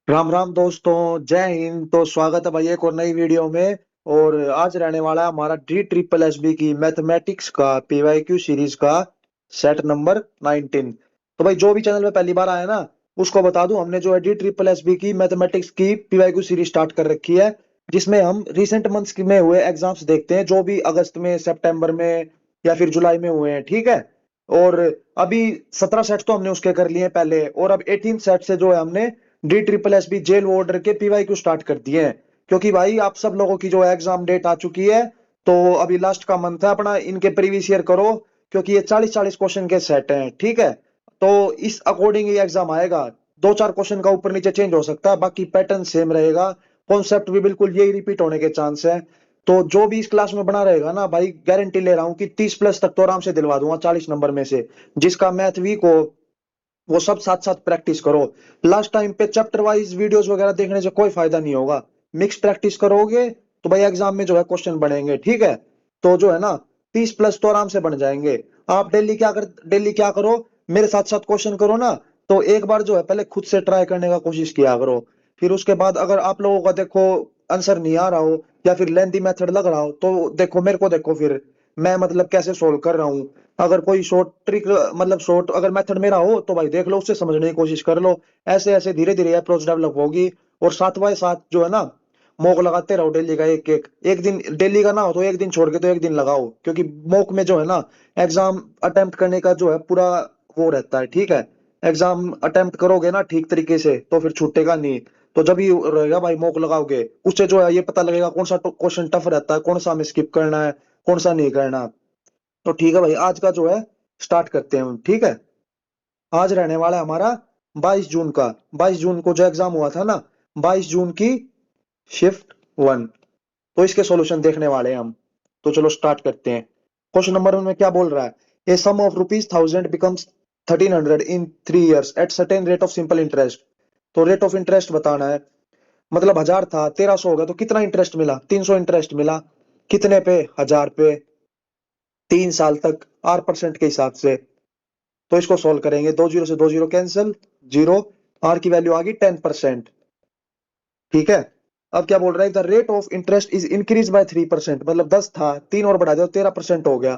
राम राम दोस्तों। जय हिंद। तो स्वागत है भाई एक और नई वीडियो में। और आज रहने वाला है हमारा डी ट्रिपल एस बी की मैथमेटिक्स का पीवाईक्यू सीरीज का सेट नंबर 19। तो भाई जो भी चैनल में पहली बार आया ना, उसको बता दूं, हमने जो है डी ट्रिपल एस बी की मैथमेटिक्स की पीवाईक्यू सीरीज स्टार्ट कर रखी है, जिसमें हम रिसेंट मंथ्स में हुए एग्जाम्स देखते हैं, जो भी अगस्त में, सितंबर में या फिर जुलाई में हुए हैं। ठीक है। और अभी 17 सेट तो हमने उसके कर लिए हैं पहले, और अब 18 सेट से जो है हमने D triple S B jail warder के पीवाई क्यू स्टार्ट कर दिए हैं। क्योंकि भाई आप सब लोगों की जो एग्जाम डेट आ चुकी है, तो अभी लास्ट का मंथ है अपना, इनके प्रीवियस ईयर करो, क्योंकि ये 40-40 क्वेश्चन के सेट हैं। ठीक है। तो इस अकॉर्डिंग ये एग्जाम आएगा। दो चार क्वेश्चन का ऊपर नीचे चेंज हो सकता है, बाकी पैटर्न सेम रहेगा। कॉन्सेप्ट भी बिल्कुल यही रिपीट होने के चांस है। तो जो भी इस क्लास में बना रहेगा ना भाई, गारंटी ले रहा हूँ कि 30 प्लस तक तो आराम से दिलवा दूंगा 40 नंबर में से। जिसका मैथ वीक हो वो सब साथ साथ प्रैक्टिस करो। लास्ट टाइम पे चैप्टर वाइज वीडियोस वगैरह देखने से कोई फायदा नहीं होगा। मिक्स प्रैक्टिस करोगे तो भाई एग्जाम में जो है क्वेश्चन बनेंगे। ठीक है। तो जो है ना, 30 प्लस तो आराम से बन जाएंगे। आप डेली क्या करो, मेरे साथ साथ क्वेश्चन करो ना। तो एक बार जो है पहले खुद से ट्राई करने का कोशिश किया करो। फिर उसके बाद अगर आप लोगों का देखो आंसर नहीं आ रहा हो या फिर लेंथी मेथड लग रहा हो, तो देखो मेरे को, देखो फिर मैं मतलब कैसे सोल्व कर रहा हूँ। अगर कोई शॉर्ट ट्रिक, मतलब शॉर्ट अगर मेथड मेरा हो तो भाई देख लो, उससे समझने की कोशिश कर लो। ऐसे ऐसे धीरे धीरे अप्रोच डेवलप होगी। और साथ बाय साथ जो है ना, मॉक लगाते रहो डेली का। एक एक एक दिन डेली का ना हो तो एक दिन छोड़ के तो एक दिन लगाओ, क्योंकि मॉक में जो है ना, एग्जाम अटेम्प्ट करने का जो है पूरा वो रहता है। ठीक है। एग्जाम अटेम्प्ट करोगे ना ठीक तरीके से तो फिर छूटेगा नहीं। तो जब ही रहेगा भाई मॉक लगाओगे, उससे जो है ये पता लगेगा कौन सा क्वेश्चन टफ रहता है, कौन सा हमें स्किप करना है, कौन सा नहीं करना। तो ठीक है भाई, आज का जो है स्टार्ट करते हैं हम। ठीक है। आज रहने वाला है हमारा 22 जून का। 22 जून को जो एग्जाम हुआ था ना, 22 जून की शिफ्ट 1। तो इसके सॉल्यूशन देखने वाले हैं हम। तो चलो स्टार्ट करते हैं। क्वेश्चन नंबर 1 में क्या बोल रहा है? A sum of rupees 1000 becomes 1300 in 3 years at certain rate of simple interest. तो रेट ऑफ इंटरेस्ट बताना है। मतलब 1000 था, 1300 हो गया, तो कितना इंटरेस्ट मिला? 300 इंटरेस्ट मिला। कितने पे? 1000 पे। 3 साल तक 8% के हिसाब से। तो इसको सोल्व करेंगे, दो जीरो से दो जीरो कैंसिल, जीरो। आर की वैल्यू आ गई 10%। ठीक है। अब क्या बोल रहा है? The rate of interest is increase by 3%। मतलब 10 था, 3 और बढ़ा दो, 13% हो गया।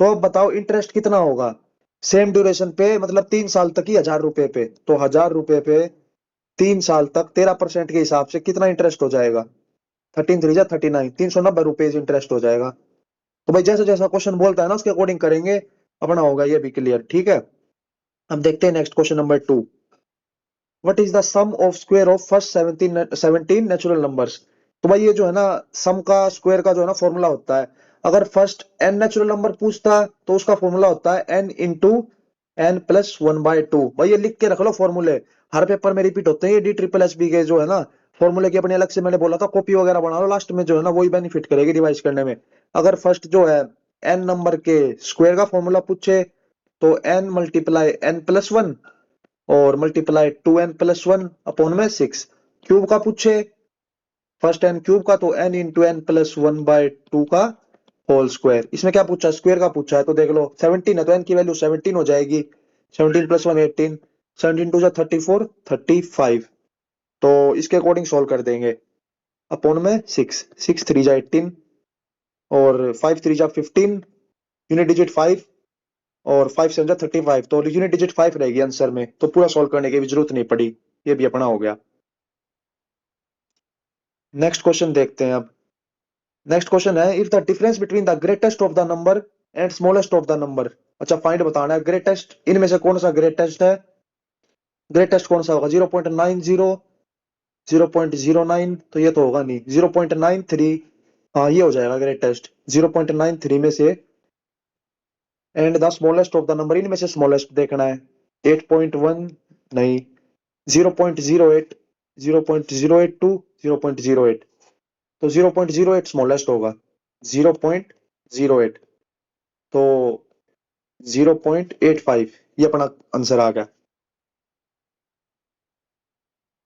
तो अब बताओ इंटरेस्ट कितना होगा सेम ड्यूरेशन पे, मतलब 3 साल तक ही 1000 रुपए पे। तो 1000 रुपए पे 3 साल तक 13% के हिसाब से कितना इंटरेस्ट हो जाएगा? 13 3 जा 39, 390 रुपए इंटरेस्ट हो जाएगा। तो भाई जैसा जैसा क्वेश्चन बोलता है ना, उसके अकॉर्डिंग करेंगे, अपना होगा ये भी क्लियर। ठीक है। अब देखते हैं next question number 2। What is the sum of square of first 17 natural numbers? तो भाई ये जो है ना, सम का स्क्वायर का जो है ना फॉर्मूला होता है। अगर फर्स्ट n नेचुरल नंबर पूछता तो उसका फॉर्मूला होता है n इंटू n+1/2। भाई ये लिख के रख लो फॉर्मूले, हर पेपर में रिपीट होते हैं ये डी ट्रिपल एस बी के जो है ना फॉर्मूले की। अपने अलग से मैंने बोला था कॉपी वगैरह बना लो, लास्ट में जो है ना वही बेनिफिट करेगी रिवाइज करने में। अगर फर्स्ट जो है n नंबर के स्क्वायर का फॉर्मूला पूछे, तो n × n+1 और मल्टीप्लाई 2n+1/6। क्यूब का पूछे, फर्स्ट एन क्यूब का, तो n इंटू n+1/2 का होल स्क्वायर। इसमें क्या पूछा है? स्क्वायर का पूछा है। तो देख लो 17 है तो n की वैल्यू 17 हो जाएगी। 17+1 18, 17 2 जा 34, 35। तो इसके अकॉर्डिंग सोल्व कर देंगे। अपॉन में 6, 6 3 जा 18 और 5 3 जा 15, यूनिट डिजिट 5 और 5 7 जा 35। तो यूनिट डिजिट 5 रहेगी आंसर में, तो पूरा सोल्व करने की भी जरूरत नहीं पड़ी। ये भी अपना हो गया। नेक्स्ट क्वेश्चन देखते हैं अब। नेक्स्ट क्वेश्चन है, if the difference between the greatest of the number and smallest of the number. अच्छा, फाइंड बताना है ग्रेटेस्ट, इनमें से कौन सा ग्रेटेस्ट है। ग्रेटेस्ट कौन सा होगा? 0.90, 0.09, तो ये तो होगा नहीं। 0.93, हाँ ये हो जाएगा ग्रेटेस्ट। 0.93 में से, and the smallest of the number, इनमें से स्मॉलेस्ट देखना है। 8.1 नहीं, 0.08, 0.082, 0.08। तो 0.08 स्मॉलेस्ट होगा। 0.08, तो 0.85 ये अपना आंसर आ गया।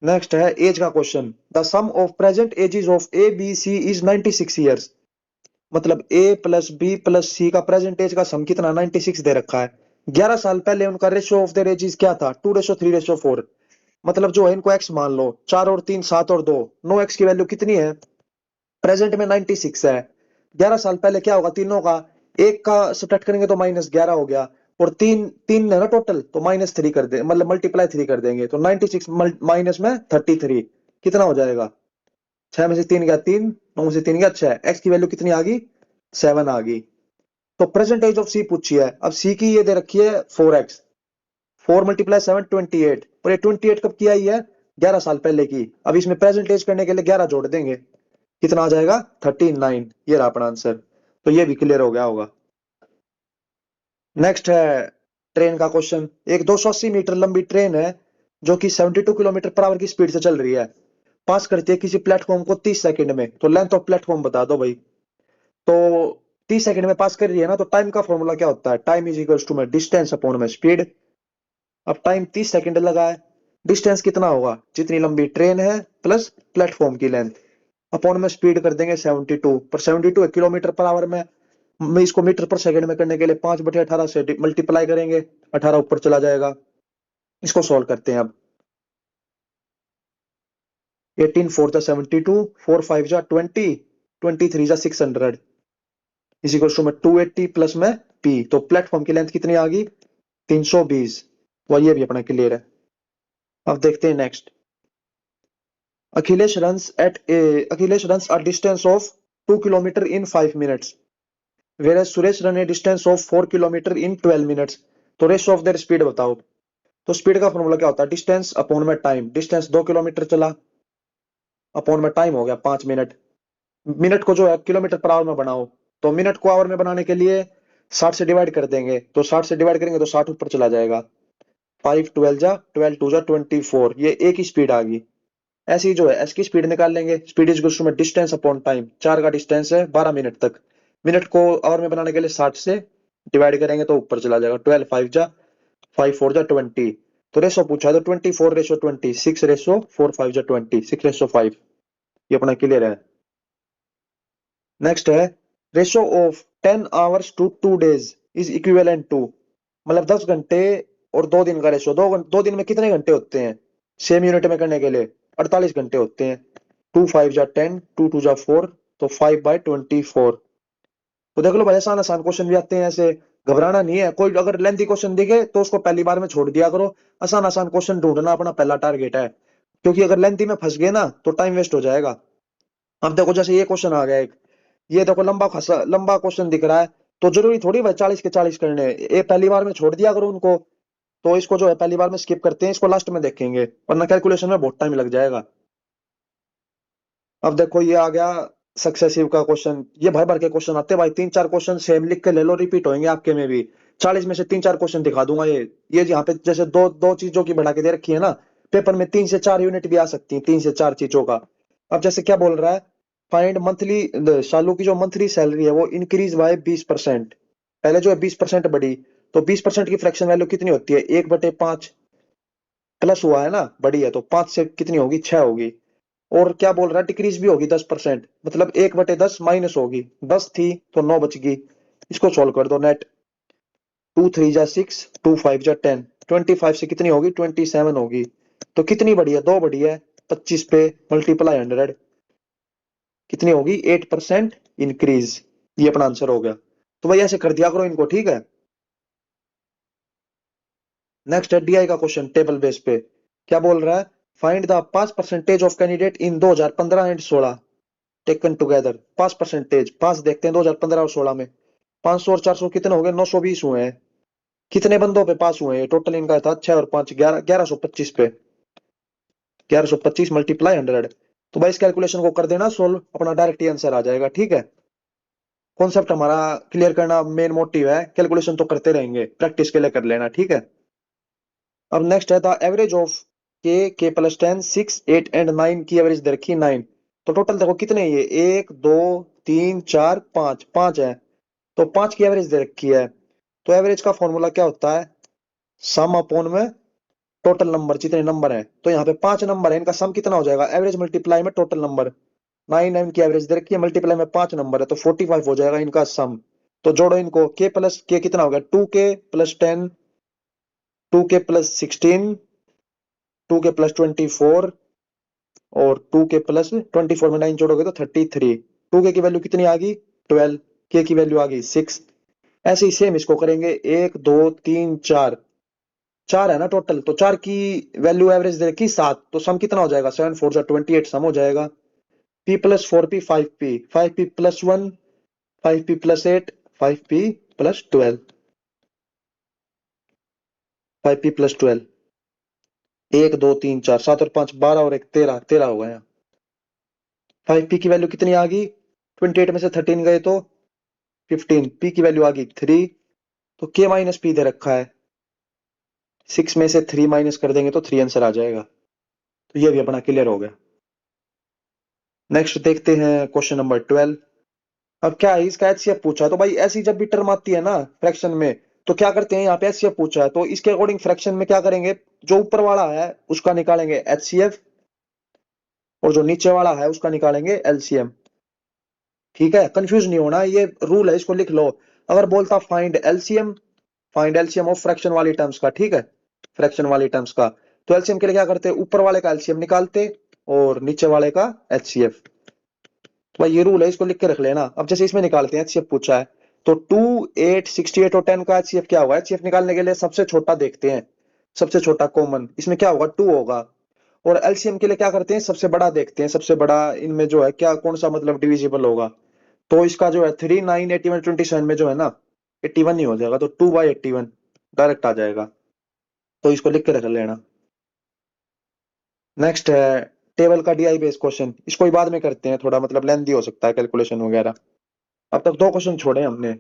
नेक्स्ट है एज का question. The sum of present ages of A B C is 96 years. मतलब A plus B plus C का प्रेजेंट एज का सम कितना? 96 दे रखा है। 11 साल पहले उनका रेशियो ऑफ देयर एजेस क्या था? 2:3:4। मतलब जो है इनको एक्स मान लो, 4 और 3 7 और 2, 9x की वैल्यू कितनी है? प्रेजेंट में 96 है। 11 साल पहले क्या होगा तीनों का? एक का सब्ट्रैक्ट करेंगे तो -11 हो गया, और तीन तीन है ना टोटल, तो -3 कर दे, मतलब मल्टीप्लाई 3 कर देंगे, तो 96 माइनस में 33 कितना हो जाएगा? 6 में से 3 गया 3, 9 में से 3 गया 6, एक्स की वैल्यू कितनी आ गई? 7 आ गई। तो प्रेजेंट एज ऑफ सी पूछी है, अब सी की ये दे रखी है 4x, 4 × 7 28, और ये 28 कब की आई है? 11 साल पहले की। अब इसमें प्रेजेंट एज करने के लिए 11 जोड़ देंगे, कितना आ जाएगा? 39। ये रहा अपना आंसर। तो ये भी क्लियर हो गया होगा। नेक्स्ट है ट्रेन का क्वेश्चन। एक 280 मीटर लंबी ट्रेन है जो कि 72 किलोमीटर पर आवर की स्पीड से चल रही है, पास करती है किसी प्लेटफॉर्म को 30 सेकंड में, तो लेंथ ऑफ प्लेटफॉर्म बता दो भाई। तो 30 सेकंड में पास कर रही है ना, तो टाइम का फॉर्मूला क्या होता है? टाइम इज इक्वल्स टू में डिस्टेंस अपॉन में स्पीड। अब टाइम 30 सेकंड लगा है, डिस्टेंस कितना होगा? जितनी लंबी ट्रेन है प्लस प्लेटफॉर्म की लेंथ, अपॉन में स्पीड कर देंगे 72, पर 72 है किलोमीटर पर आवर में, इसको मीटर पर सेकंड में करने के लिए 5/18 से मल्टीप्लाई करेंगे, 18 ऊपर चला जाएगा। इसको सॉल्व करते हैं अब। 18 4 जा 72, 4 5 जा 20, 23 जा 600, इस इक्वल टू में 280 प्लस में पी। तो प्लेटफॉर्म की लेंथ कितनी आ गई? 320। तो ये भी अपना क्लियर है। अब देखते हैं next. Akhilesh runs a distance of 2 kilometre in 5 minutes, whereas Suresh run A distance of 4 kilometre in 12 minutes. तो रेशियो ऑफ देयर स्पीड बताओ। तो स्पीड का फॉर्मूला क्या होता है? डिस्टेंस अपॉन में टाइम। डिस्टेंस 2 किलोमीटर चला, अपॉन में टाइम हो गया 5 मिनट। मिनट को जो है किलोमीटर पर आवर में बनाओ, तो मिनट को आवर में बनाने के लिए 60 से डिवाइड कर देंगे, तो 60 से डिवाइड करेंगे तो 60 ऊपर चला जाएगा। 5 12 जा 12 2 जा 24, ये एक ही स्पीड आ गई। ऐसी जो है एस की स्पीड निकाल लेंगे। स्पीड इज इक्वल टू में डिस्टेंस अपॉन टाइम। 4 का डिस्टेंस है 12 मिनट तक, मिनट को आवर में बनाने के लिए 60 से डिवाइड करेंगे तो ऊपर चला जाएगा। 12 5 जा 5 4 जा 20, तो रेशो पूछा है तो 24:20, 6:4 5 जा 20, 6:5। ये अपना क्लियर है। नेक्स्ट है ratio of 10 hours to 2 days is equivalent to, मतलब 10 घंटे और 2 दिन का रेशो। 2 दिन में कितने घंटे होते हैं सेम यूनिट में करने के लिए? 48 घंटे होते हैं। 2 5 जा 10, 2 2 जा 4, तो 5/24। तो देख लो भाई, आसान आसान क्वेश्चन भी आते हैं ऐसे, घबराना नहीं है। कोई अगर लेंथी क्वेश्चन दिखे तो उसको पहली बार में छोड़ दिया करो। आसान आसान क्वेश्चन ढूंढना अपना पहला टारगेट है, क्योंकि अगर लेंथी में फंस गए ना तो टाइम वेस्ट हो जाएगा। अब देखो जैसे ये क्वेश्चन आ गया एक, ये देखो लंबा खासा लंबा क्वेश्चन दिख रहा है, तो जरूरी थोड़ी भाई 40 के 40 करने हैं। ये पहली बार में छोड़ दिया करो उनको। तो इसको जो है पहली बार में स्किप करते हैं, इसको लास्ट में देखेंगे, वरना कैलकुलेशन में बहुत टाइम लग जाएगा। अब देखो ये आ गया सक्सेसिव का क्वेश्चन। ये भर भर के क्वेश्चन आते हैं भाई, 3 4 क्वेश्चन सेम लिख के ले लो, रिपीट होंगे आपके में भी। 40 में से 3 4 क्वेश्चन दिखा दूंगा। ये यहाँ पे जैसे दो दो चीजों की बढ़ा के दे रखी है ना, पेपर में 3 से 4 यूनिट भी आ सकती है, 3 से 4 चीजों का। अब जैसे क्या बोल रहा है, फाइंड मंथली, शालू की जो मंथली सैलरी है वो इंक्रीज बाय 20%। पहले जो है 20% बढ़ी, तो 20% की फ्रैक्शन वैल्यू कितनी होती है? 1/5 प्लस हुआ है ना, बढ़ी है, तो 5 से कितनी होगी? 6 होगी। और क्या बोल रहा है, डिक्रीज भी होगी 10%, मतलब 1/10 माइनस होगी। 10 थी तो 9 बच गई। इसको सोल्व कर दो नेट। 2 3 जा 6, 2 5 जा 10, 25 से कितनी होगी? 27 होगी। तो कितनी बढ़ी है? 2 बढ़ी है। 25 पे मल्टीप्लाई 100, कितनी होगी? 8% इंक्रीज। ये अपना आंसर हो गया। तो भाई ऐसे कर दिया करो इनको, ठीक है। नेक्स्ट है डीआई का क्वेश्चन टेबल बेस पे। क्या बोल रहा है, find the pass percentage of candidate in 2015 and 16 taken together. Pass percentage, pass देखते हैं 2015 और 16 में। 500 और 400 कितने हो गए? 920 हुए हैं। कितने बंदों पे पास हुए हैं? टोटल इनका था 6 और 5 11, 1125 पे। 1125 मल्टीप्लाई 100। तो भाई इस कैलकुलेशन को कर देना सोल्व, अपना डायरेक्ट आंसर आ जाएगा, ठीक है। कॉन्सेप्ट हमारा क्लियर करना मेन मोटिव है, कैलकुलेशन तो करते रहेंगे, प्रैक्टिस के लिए कर लेना, ठीक है। अब नेक्स्ट है द एवरेज ऑफ के प्लस 10 6 8 एंड 9 की एवरेज दे रखी 9। तो टोटल देखो कितने हैं ये, 1 2 3 4 5, 5 है। तो 5 की एवरेज दे रखी है। तो एवरेज का फॉर्मूला क्या होता है? सम अपॉन में टोटल नंबर, जितने नंबर है। तो यहाँ पे 5 नंबर है, इनका सम कितना हो जाएगा? एवरेज मल्टीप्लाई में टोटल नंबर। 9 की एवरेज दे रखी है, मल्टीप्लाई में 5 नंबर है, तो 45 हो जाएगा इनका सम। तो जोड़ो इनको, के प्लस के कितना हो गया? 2k प्लस 10, 2k प्लस 16, 2 के प्लस 24 और 2 के प्लस 24 में 9 जोड़ोगे तो 33। 2 की वैल्यू कितनी आ गई 12, के की वैल्यू आ गई 6। ऐसे ही सेम इसको करेंगे 1 2 3 4, 4 है ना टोटल, तो 4 की वैल्यू एवरेज दे रखी 7, तो सम कितना हो जाएगा 7 4 28 सम हो जाएगा। p plus 4p 5p, 5p plus 1 5p plus 8 5p plus 12, 5p plus 12, 1 2 3 4 7 और 5 12 और 1 13, 13 हो गया। 5p की वैल्यू कितनी आ गई 28 में से 13 गए तो 15, p की वैल्यू आ गई 3, तो k माइनस p दे रखा है, 6 में से 3 माइनस कर देंगे तो 3 आंसर आ जाएगा। तो ये भी अपना क्लियर हो गया। नेक्स्ट देखते हैं क्वेश्चन नंबर 12। अब क्या है इसका एचसीएफ पूछा है, तो भाई ऐसी जब भी टर्म आती है ना फ्रैक्शन में, तो क्या करते हैं यहाँ पे एचसीएफ पूछा है तो इसके अकॉर्डिंग फ्रैक्शन में क्या करेंगे, जो ऊपर वाला है उसका निकालेंगे एचसीएफ और जो नीचे वाला है उसका निकालेंगे एलसीएम। ठीक है, कंफ्यूज नहीं होना, ये रूल है, इसको लिख लो। अगर बोलता फाइंड एलसीएम ऑफ फ्रैक्शन वाली टर्म्स का, ठीक है, फ्रैक्शन वाली टर्म्स का, तो एलसीएम के लिए क्या करते हैं, ऊपर वाले का एलसीएम निकालते और नीचे वाले का एचसीएफ। तो भाई ये रूल है, इसको लिख के रख लेना। अब जैसे इसमें निकालते हैं, एचसीएफ पूछा है तो 2 8 68 और 10 का एचसीएफ क्या होगा, एचसीएफ निकालने के लिए सबसे छोटा देखते हैं, सबसे छोटा कॉमन इसमें क्या होगा 2 होगा। और एलसीएम के लिए क्या करते हैं, सबसे बड़ा देखते हैं, सबसे बड़ा इनमें जो है क्या कौन सा मतलब डिविजिबल होगा, तो इसका जो है 3 9 81 27 में जो है ना 81 ही हो जाएगा, तो 2/81 डायरेक्ट आ जाएगा, तो इसको लिख के रख लेना। नेक्स्ट है टेबल का डीआई बेस क्वेश्चन, इसको ही बाद में करते हैं, थोड़ा मतलब लेंथी हो सकता है कैलकुलेशन वगैरह। अब तक 2 क्वेश्चन छोड़े हमने।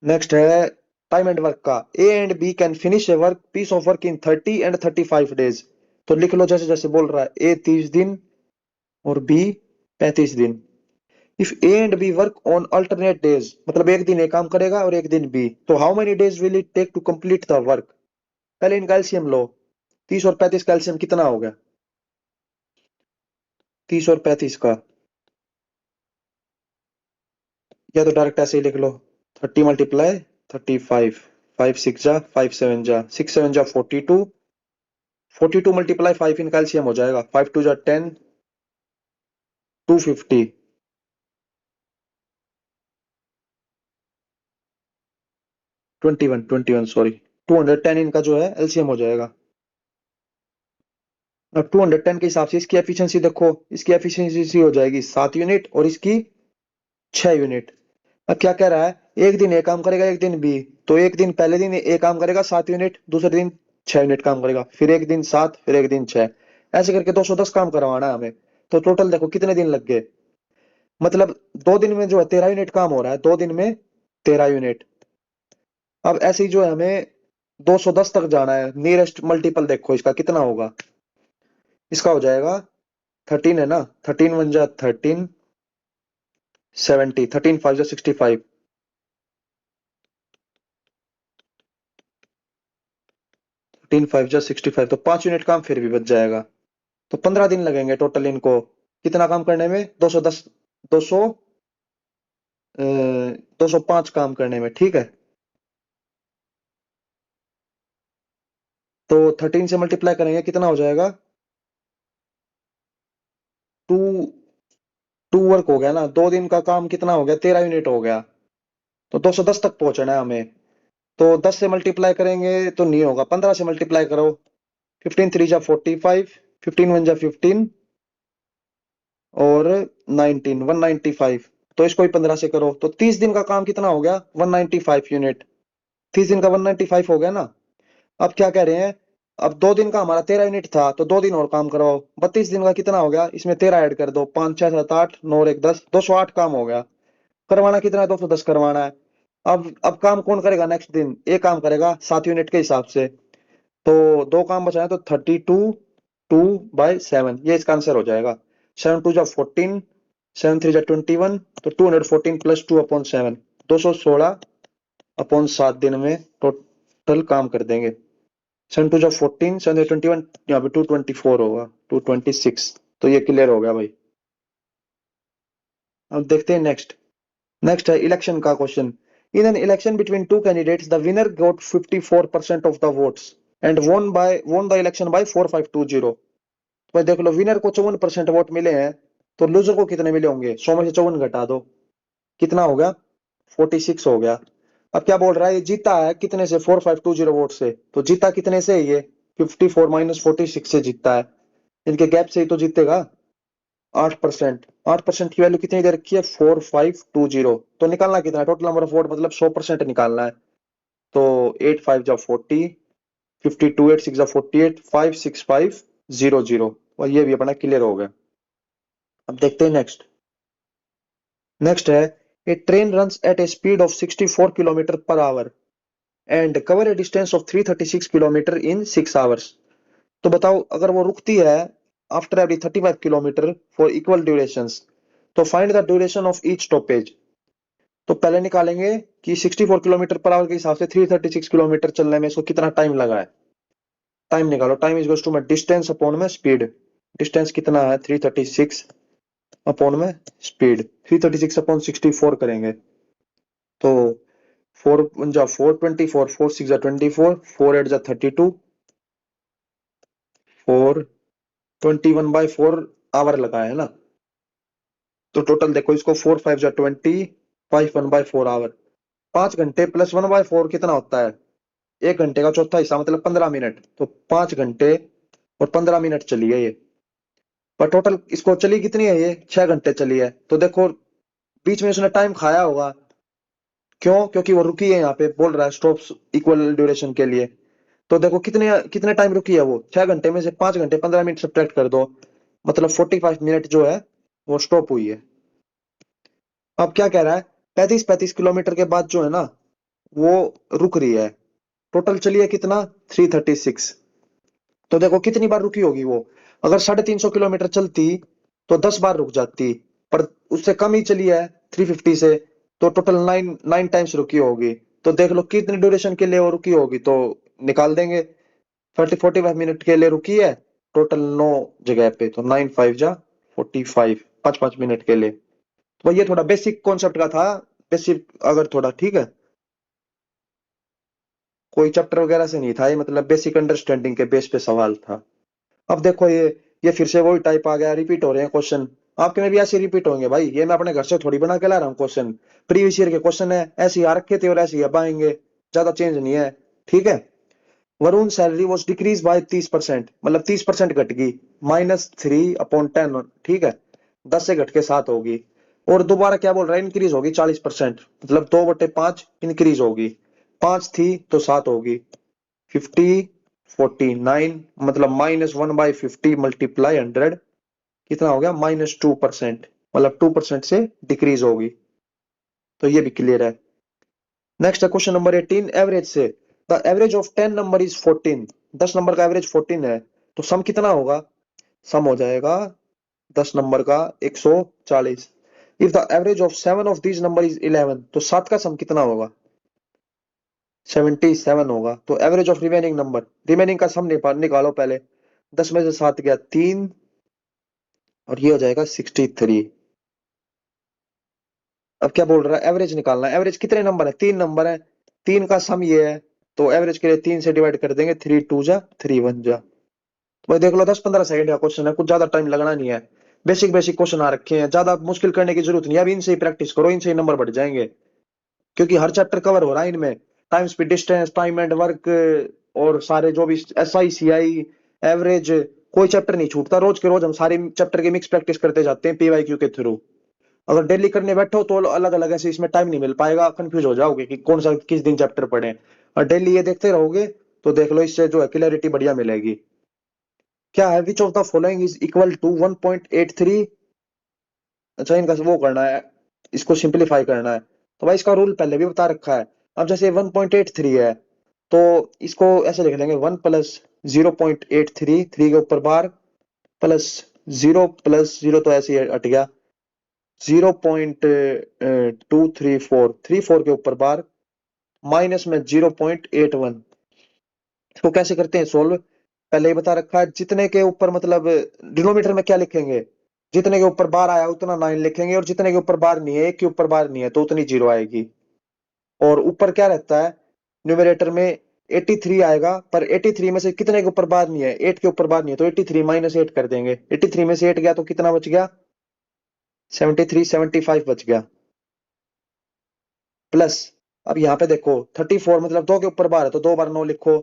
नेक्स्ट है टाइम एंड वर्क का, A and B can finish a work piece of work in 30 and 35 days. तो लिख लो जैसे जैसे बोल रहा है, ए 30 दिन और बी 35 दिन। If A and B work on alternate days, मतलब एक दिन ए काम करेगा और एक दिन बी, तो how many days will it take to complete the work. पहले इनका एलसीएम लो, 30 और 35 का एलसीएम कितना हो गया, 30 और 35 का, या तो डायरेक्ट ऐसे ही लिख लो 30 मल्टीप्लाई 35, 5 6 जा 5 7 जा 6 7 जा 42, 42 मल्टीप्लाई 5 इनका एलसीएम हो जाएगा, 5 2 जा 10, 250, 21 सॉरी, 210 इनका जो है एलसीएम हो जाएगा। अब 210 के हिसाब से इसकी एफिशिएंसी देखो, इसकी एफिशिएंसी हो जाएगी 7 यूनिट और इसकी 6 यूनिट। अब क्या कह रहा है, एक दिन ए काम करेगा एक दिन बी, तो एक दिन पहले दिन ए काम करेगा 7 यूनिट, दूसरे दिन 6 यूनिट काम करेगा, फिर एक दिन 7 फिर एक दिन 6, ऐसे करके 210 काम करवाना है हमें। तो टोटल देखो कितने दिन लग गए, मतलब 2 दिन में जो है 13 यूनिट काम हो रहा है, 2 दिन में 13 यूनिट। अब ऐसे ही जो है हमें 210 तक जाना है, नियरेस्ट मल्टीपल देखो इसका कितना होगा, इसका हो जाएगा 13 है ना, 13 वन जा 13, 70, 13 5 जा 65, 13 5 जा 65, तो 5 यूनिट काम फिर भी बच जाएगा। तो 15 दिन लगेंगे टोटल इनको कितना काम करने में, 210 200 205 काम करने में, ठीक है। तो 13 से मल्टीप्लाई करेंगे कितना हो जाएगा, 2 2 वर्क हो गया ना, 2 दिन का काम कितना हो गया 13 यूनिट हो गया, तो 210 तक पहुंचना है हमें। तो 10 से मल्टीप्लाई करेंगे तो नहीं होगा, 15 से मल्टीप्लाई करो, 15 3 जा 45, 15 1 जा 15 और 19 195, तो इसको ही 15 से करो, तो 30 दिन का काम कितना हो गया 195 यूनिट, 30 दिन का 195 हो गया ना। अब क्या कह रहे हैं, अब 2 दिन का हमारा 13 यूनिट था, तो 2 दिन और काम करवाओ, 32 दिन का कितना हो गया, इसमें 13 ऐड कर दो, 5 6 7 8 9 और 1 10, 208 काम हो गया। करवाना कितना है 210 करवाना है। अब काम कौन करेगा, नेक्स्ट दिन एक काम करेगा 7 यूनिट के हिसाब से, तो 2 काम बचा है, तो 32 2/7 ये इसका आंसर हो जाएगा। 7 2 जा 14, 7 3 जा 21, तो 214 प्लस 2/7, 216 अपॉन 7 दिन में टोटल काम कर देंगे। 7 2 जा 14, 7 21, यहाँ पे 224 होगा, 226, तो ये क्लियर हो गया भाई। अब देखते हैं नेक्स्ट। नेक्स्ट है इलेक्शन का question. In an election between two candidates, the winner got 54% of the votes and won the election by 4520। तो देख लो, विनर को 54% वोट मिले हैं, तो लूजर को कितने मिले होंगे? 100 में से 54 घटा दो, कितना हो गया? 46 हो गया। अब क्या बोल रहा है, ये जीता है कितने से? 4520 वोट से। तो जीता कितने से? ये 54 माइनस 46 से जीतता है। इनके गैप से ही तो जीतेगा। 8%। 8% की वैल्यू कितनी दे रखी है? 4520। तो निकालना कितना है? टोटल नंबर ऑफ वोट मतलब 100% निकालना है। तो 8 5 जा 40, 52 8 6 जा 48, 5 6 5 0 0। और ये भी अपना क्लियर हो गया। अब देखते हैं नेक्स्ट। नेक्स्ट है, a train runs at a speed of 64 kilometre per hour and cover a distance of 336 kilometre in 6 hours. तो बताओ, अगर वो रुकती है after every 35 kilometre for equal durations, तो find the duration of each stoppage. तो पहले निकालेंगे कि 64 किलोमीटर पर आवर के हिसाब से 336 किलोमीटर चलने में इसको कितना टाइम लगा है। टाइम निकालो। टाइम इज टू में डिस्टेंस अपॉन में स्पीड। डिस्टेंस कितना है? 336 अपॉन में स्पीड। 336 अपॉन 64 करेंगे तो 4 जा 424, 4 6 जा 24, 4 8 जा 32, 4 21/4 आवर लगा है ना। तो टोटल देखो, इसको 4 5 जा 20, 5 1/4 आवर। 5 घंटे प्लस 1/4 कितना होता है? 1 घंटे का चौथा हिस्सा मतलब 15 मिनट। तो 5 घंटे और 15 मिनट चली है ये। पर टोटल इसको चली कितनी है? ये 6 घंटे चली है। तो देखो, बीच में उसने टाइम खाया होगा। क्यों? क्योंकि वो रुकी है, यहाँ पे बोल रहा है स्टॉप्स इक्वल ड्यूरेशन के लिए। तो देखो कितने कितने टाइम रुकी है वो? 6 घंटे में से 5 घंटे 15 मिनट सब्ट्रैक्ट कर दो, मतलब 45 मिनट जो है वो स्टॉप हुई है। अब क्या कह रहा है, 35 किलोमीटर के बाद जो है ना, वो रुक रही है। टोटल चलिए कितना? 336। तो देखो कितनी बार रुकी होगी वो। अगर 350 किलोमीटर चलती तो 10 बार रुक जाती, पर उससे कम ही चली है 350 से, तो टोटल 9 टाइम्स रुकी होगी। तो देख लो कितनी ड्यूरेशन के लिए वो रुकी होगी, तो निकाल देंगे। 45 मिनट के लिए रुकी है, टोटल 9 जगह पे, तो 9 5 जा 45, 5 5 मिनट के लिए। तो ये थोड़ा बेसिक कॉन्सेप्ट का था। बेसिक अगर थोड़ा ठीक है, कोई चैप्टर वगैरह से नहीं था ये, मतलब बेसिक अंडरस्टैंडिंग के बेस पे सवाल था। अब देखो, ये फिर से वही टाइप आ गया, रिपीट हो रहे हैं क्वेश्चन। आपके में भी ऐसे रिपीट होंगे भाई, ये मैं अपने घर से थोड़ी बना के ला रहा हूँ क्वेश्चन। प्रीवियस ईयर के क्वेश्चन है, ऐसे ही आ रखे थे और ऐसे ही अब आएंगे, ज्यादा चेंज नहीं है। ठीक है। Varun salary was decrease by 30%, मतलब 30% घट गई। -3/10, ठीक है। 10 से घट के 7 होगी। और दोबारा क्या बोल रहा है, इंक्रीज होगी 40%, मतलब 2/5 इंक्रीज होगी। 5 थी तो 7 होगी। 50 49, मतलब -1/50 मल्टीप्लाई 100, कितना हो गया? -2%, मतलब 2% से डिक्रीज होगी। तो ये भी क्लियर है। नेक्स्ट है क्वेश्चन नंबर 18, एवरेज से। The average of 10 number is 14। 10 number का एवरेज 14 है, तो सम कितना होगा? सम हो जाएगा 10 नंबर का 140। If the average of 7 of this number is 11, तो 7 का सम कितना होगा? 77 होगा। तो average of remaining number, remaining का सम निकालो पहले। 10 में से 7 गया 3, और ये हो जाएगा 63। अब क्या बोल रहा है, एवरेज निकालना है। एवरेज कितने नंबर है? 3 नंबर है। 3 का सम ये है, तो एवरेज के लिए 3 से डिवाइड कर देंगे। 3 2 जा 3 1 जा। तो भाई देख लो, 10 15 सेकंड का क्वेश्चन है, कुछ ज्यादा टाइम लगना नहीं है। बेसिक बेसिक क्वेश्चन आ रखे हैं, ज्यादा मुश्किल करने की जरूरत नहीं है। अब इनसे ही प्रैक्टिस करो, इनसे ही नंबर बढ़ जाएंगे, क्योंकि हर चैप्टर कवर हो रहा है इनमें। Time, speed, distance, time and work, और सारे जो भी SI CI, एवरेज, कोई चैप्टर नहीं छूटता। रोज के रोज हम सारे चैप्टर की मिक्स प्रैक्टिस करते जाते हैं PYQ के थ्रू। अगर डेली करने बैठो तो अलग अलग ऐसे इसमें टाइम नहीं मिल पाएगा, कंफ्यूज हो जाओगे कि कौन सा किस दिन चैप्टर पढ़े। और डेली ये देखते रहोगे तो देख लो, इससे जो है क्लैरिटी बढ़िया मिलेगी। क्या है, which of the following is equal to 1.83। अच्छा, इनका वो करना है, इसको सिंप्लीफाई करना है। तो भाई इसका रूल पहले भी बता रखा है। अब जैसे 1.83 है, तो इसको ऐसे लिख लेंगे, 1 प्लस 0.83, 3 के ऊपर बार, प्लस 0 प्लस 0, तो ऐसे ही हट गया। 0.234, 34 के ऊपर बार, माइनस में 0.81। इसको कैसे करते हैं सोल्व? पहले ही बता रखा है, जितने के ऊपर मतलब डिनोमीटर में क्या लिखेंगे, जितने के ऊपर बार आया उतना 9 लिखेंगे, और जितने के ऊपर बार नहीं है, एक के ऊपर बार नहीं है, तो उतनी 0 आएगी। और ऊपर क्या रहता है, न्यूमरेटर में 83 आएगा, पर 83 में से कितने के ऊपर बार नहीं है, 8 के ऊपर बार नहीं है, तो 83 माइनस 8 कर देंगे। 83 में से 8 गया तो कितना बच गया, 73, 75 बच गया। प्लस अब यहाँ पे देखो 34 मतलब 2 के ऊपर बार है, तो 2 बार 9 लिखो,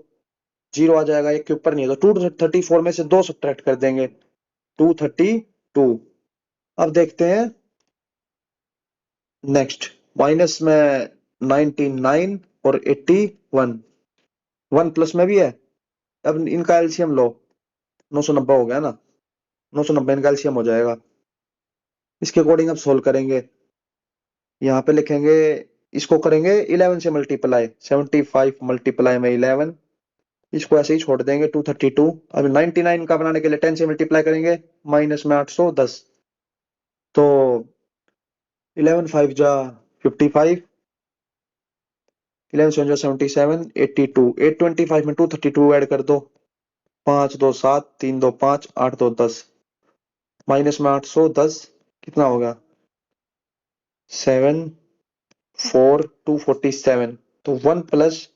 जीरो आ जाएगा, 1 के ऊपर नहीं है, तो 234 में से 2 सब्ट्रैक्ट कर देंगे, 232। अब देखते हैं नेक्स्ट, माइनस में 99 और 81, 1 प्लस में भी है। अब इनका एलसीएम लो, 990 हो गया ना, 990 इनका एलसीएम हो जाएगा। इसके अकॉर्डिंग अब सोल्व करेंगे, यहाँ पे लिखेंगे, इसको करेंगे 11 से मल्टीप्लाई, 75 मल्टीप्लाई में 11, इसको ऐसे ही छोड़ देंगे 232। अब 99 का बनाने के लिए 10 से मल्टीप्लाई करेंगे, माइनस में 810, तो 11 5 जा 55, 11 7 जा 77, 82, 825 में 232 ऐड कर दो, 5 2 7, 3 2 5, 8 2 10, माइनस में 810 कितना होगा, 7 4 247, तो 1 प्लस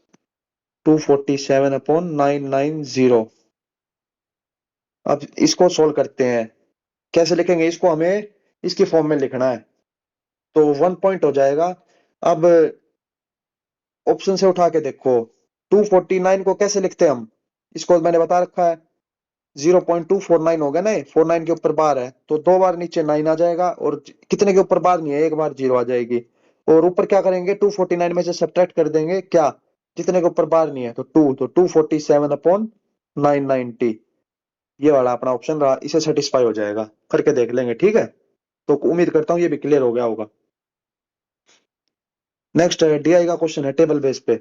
247 अपॉन 990। अब इसको सोल्व करते हैं, कैसे लिखेंगे इसको, हमें इसकी फॉर्म में लिखना है, तो 1 पॉइंट हो जाएगा। अब ऑप्शन से उठा के देखो, 249 को कैसे लिखते हैं हम, इसको मैंने बता रखा है, 0.249 हो गया ना, 49 के ऊपर बार है, तो 2 बार नीचे 9 आ जाएगा, और कितने के ऊपर बार नहीं है, 1 बार 0 आ जाएगी, और ऊपर क्या करेंगे, 249 में से सब्ट्रैक्ट कर देंगे क्या, जितने के ऊपर बार नहीं है, तो 2, तो 247 अपॉन 990, ये वाला अपना ऑप्शन रहा, इसे सेटिस्फाई हो जाएगा, करके देख लेंगे, ठीक है। तो उम्मीद करता हूँ ये भी क्लियर हो गया होगा। नेक्स्ट है डीआई का क्वेश्चन है टेबल बेस पे,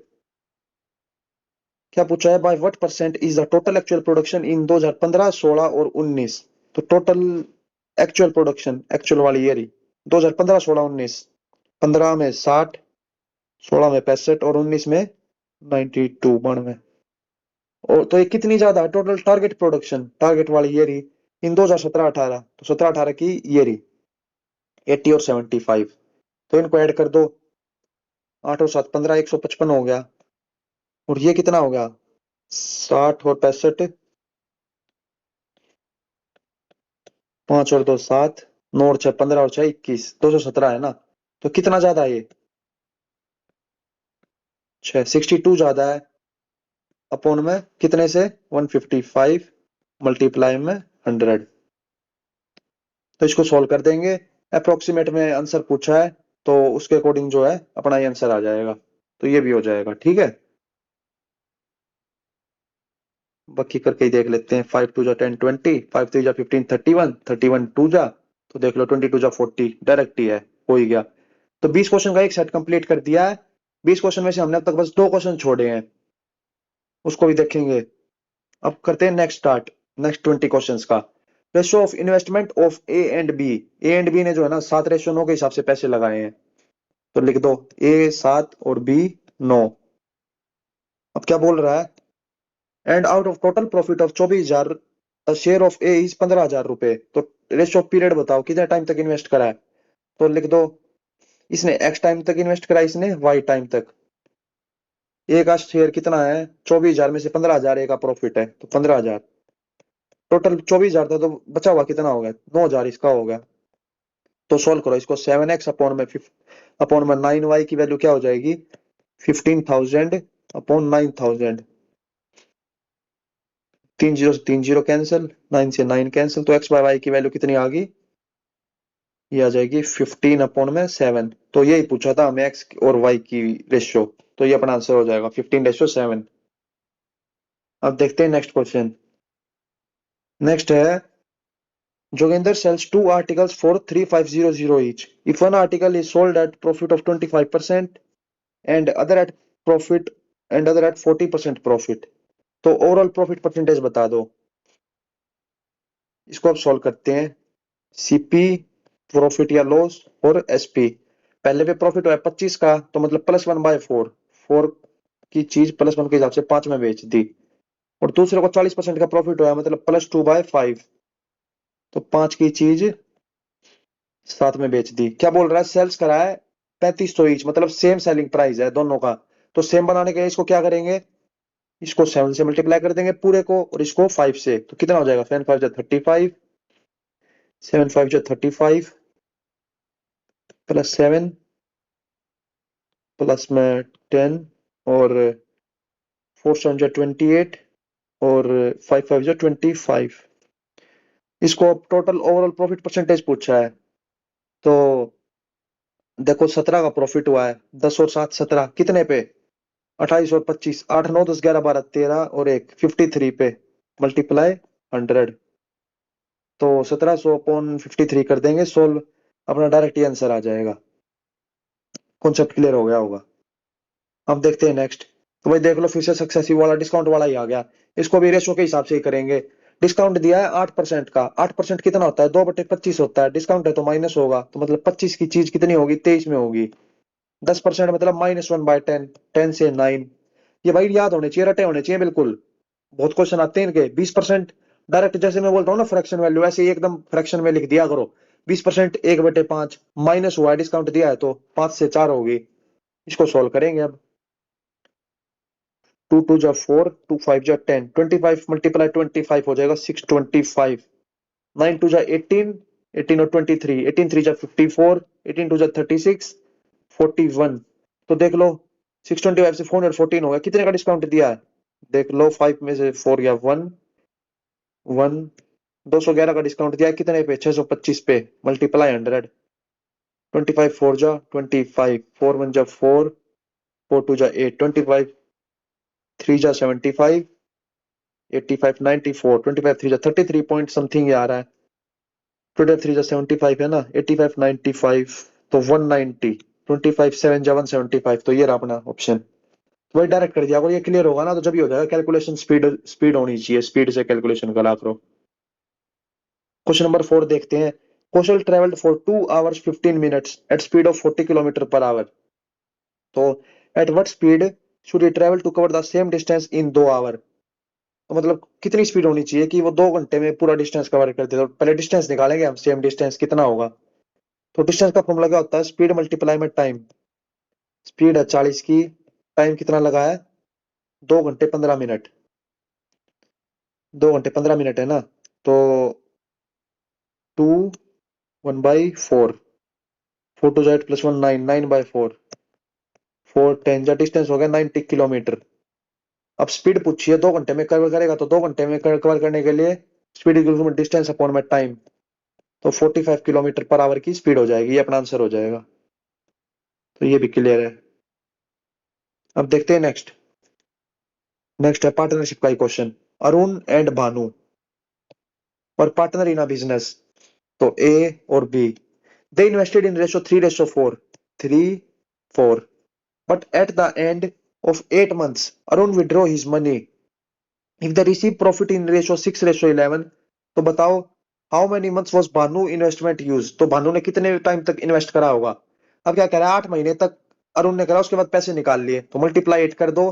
क्या पूछा है, by what percent is the total actual production in 2015, 16 और 19। तो टोटल एक्चुअल प्रोडक्शन, एक्चुअल वाली ईयर ही, 2015, 16, 19, 15 में 60, 16 में 65 और 19 में 92, 92। और तो ये कितनी ज्यादा है, टोटल टारगेट प्रोडक्शन, टारगेट वाली ईयर ही इन 2017, 18, तो 17, 18 की ईयर ही 80 और 75, तो इनको ऐड कर दो, 8 और 7 15, 155 हो गया, और ये कितना हो गया, 60 और 65, 5 और 2 7, 9 और 6 15 और 6 21, 217 है ना, तो कितना ज्यादा है ये, 62 ज्यादा है, अपॉन में कितने से 155 मल्टीप्लाई में 100, तो इसको सॉल्व कर देंगे, अप्रोक्सीमेट में आंसर पूछा है, तो उसके अकॉर्डिंग जो है अपना ये आंसर आ जाएगा, तो ये भी हो जाएगा, ठीक है। बाकी करके ही देख लेते हैं, 5 2 जा 10 20, 5 3 जा 15 31, 31 2 जा, तो देख लो 22 जा 40, डायरेक्ट ही है, हो ही गया। तो 20 क्वेश्चन का एक सेट कंप्लीट कर दिया है, 20 क्वेश्चन में से हमने अब तक बस 2 क्वेश्चन छोड़े हैं, उसको भी देखेंगे। अब करते हैं नेक्स्ट स्टार्ट, नेक्स्ट 20 क्वेश्चंस का। Ratio of investment of A and B, A and B ने जो है ना 7 रेशियो 9 के हिसाब से पैसे लगाए हैं, तो लिख दो ए 7 और बी 9। अब क्या बोल रहा है, and out of total profit of 24,000 share of A is 15,000 रुपए, तो रेशियो ऑफ पीरियड बताओ कितने टाइम तक इन्वेस्ट करा है, तो लिख दो, इसने एक्स टाइम तक इन्वेस्ट करा, इसने वाई टाइम तक। ए का शेयर कितना है, 24,000 में से 15,000 ए का प्रॉफिट है, तो 15,000, टोटल 24,000 था, तो बचा हुआ कितना हो गया, 9,000 इसका हो गया। तो सोल्व करो इसको, 7x अपॉन में 9y की वैल्यू क्या हो जाएगी, 15,000 अपॉन 9,000, 3 जीरो से 3 जीरो कैंसिल, 9 से 9 कैंसिल, तो x बाय y की वैल्यू कितनी आ गई, ये आ जाएगी 15 अपॉन में 7। तो यही पूछा था हमें x और y की रेशियो, तो ये अपना आंसर हो जाएगा 15:7। अब देखते हैं नेक्स्ट क्वेश्चन, नेक्स्ट है, Joginder sells two articles for 3,500 each. If one article is sold at profit of 25% and other at profit and other at 40% profit, तो ओवरऑल प्रॉफिट परसेंटेज बता दो। इसको अब सॉल्व करते हैं, सीपी, प्रॉफिट या लॉस, और एसपी। पहले पे प्रॉफिट हुआ 25 का, तो मतलब +1/4, 4 की चीज +1 के हिसाब से 5 में बेच दी, और दूसरे को 40% का प्रॉफिट हुआ, मतलब +2/5, तो 5 की चीज 7 में बेच दी। क्या बोल रहा है, सेल्स करा है 3500 ईच, मतलब सेम सेलिंग प्राइस है दोनों का। तो सेम बनाने के लिए इसको क्या करेंगे, इसको 7 से मल्टीप्लाई कर देंगे पूरे को और इसको 5 से, तो कितना हो जाएगा 7 5 35, 7 5 35 प्लस 7 प्लस में 10 और 4 7 28 और 5 5 25। इसको टोटल ओवरऑल प्रॉफिट परसेंटेज पूछा है, तो देखो 17 का प्रॉफिट हुआ है, 10 और 7 17 कितने पे, 28 और 25, 8 9 10 11 12 13 और 1 53 पे मल्टीप्लाई 100, तो 1700 अपॉन 53 कर देंगे सोल्व, अपना डायरेक्ट ही आंसर आ जाएगा। कॉन्सेप्ट क्लियर हो गया होगा। अब देखते हैं नेक्स्ट। तो भाई देख लो फिर से सक्सेसिव वाला डिस्काउंट वाला ही आ गया। इसको भी रेशो के हिसाब से ही करेंगे। डिस्काउंट दिया है 8% का, 8% कितना होता है 2/25 होता है, डिस्काउंट है तो माइनस होगा, तो मतलब 25 की चीज कितनी होगी 23 में होगी। 10% मतलब -1/10, 10 से 9। ये भाई याद होने चाहिए, रटे होने चाहिए बिल्कुल, बहुत क्वेश्चन आते हैं इनके। 20% डायरेक्ट जैसे मैं बोलता हूँ ना फ्रैक्शन वैल्यू, ऐसे ही एकदम फ्रैक्शन में लिख दिया करो। 20% 1/5 माइनस हुआ है, डिस्काउंट दिया है तो 5 से 4 होगी। इसको सोल्व करेंगे अब। 2 2 जा 4, 2 5 जा 10, 25 मल्टीप्लाई 25 हो जाएगा 625। 9 2 जा 18, 18 और 23, 18 3 जा 54, 18 2 जा 36, 41। तो देख लो 625 से 414 हो गया, कितने का डिस्काउंट दिया है देख लो, 5 में से 4 गया 1 1, 211 का डिस्काउंट दिया है कितने पे 625 पे मल्टीप्लाई 100। 25 4 जा 25, 4 1 जा 4, 4 2 जा 8, 25 3 जा 75, 85 94, 25 3 जा 33 पॉइंट समथिंग आ रहा है, 25 3 जा 75 है ना, 85 95 तो 190, 25 7 जा 175, तो ये रहा अपना ऑप्शन। वही डायरेक्ट कर दिया, अगर ये क्लियर होगा ना तो जब भी हो जाएगा। कैलकुलेशन स्पीड स्पीड होनी चाहिए, स्पीड से कैलकुलेशन करा करो। क्वेश्चन नंबर 4 देखते हैं। Kaushal travelled for 2 hours 15 minutes at speed of 40 kilometre per hour, तो at what speed should he travel to cover the same distance in 2 hour. तो मतलब कितनी स्पीड होनी चाहिए कि वो 2 घंटे में पूरा डिस्टेंस कवर कर दे। तो पहले डिस्टेंस निकालेंगे हम, सेम डिस्टेंस कितना होगा। तो डिस्टेंस का फॉर्मूला क्या होता है, स्पीड मल्टीप्लाई में टाइम। स्पीड है 40 की, टाइम कितना लगा है 2 घंटे 15 मिनट, 2 घंटे 15 मिनट है ना, तो 2 1/4, 4 2 8 + 1 9, 9/4, 4 10 जा डिस्टेंस हो गया 90 किलोमीटर। अब स्पीड पूछी है 2 घंटे में कवर करेगा, तो 2 घंटे में कवर करने के लिए speed equal to distance upon में टाइम, तो 45 किलोमीटर पर आवर की स्पीड हो जाएगी, ये अपना आंसर हो जाएगा। तो ये भी क्लियर है। अब देखते हैं नेक्स्ट। नेक्स्ट है पार्टनरशिप का ही question. Arun and Bhanu are partner in a business, तो ए और B, they invested in ratio 3:4, 3 4, but at the end of 8 months Arun withdraw his money, if they receive profit in ratio 6:11, तो बताओ how many months was Bhanu investment use, तो भानु ने कितने time तक invest करा होगा। अब क्या कह रहा है 8 महीने तक अरुण ने करा, उसके बाद पैसे निकाल लिए, तो मल्टीप्लाई 8 कर दो,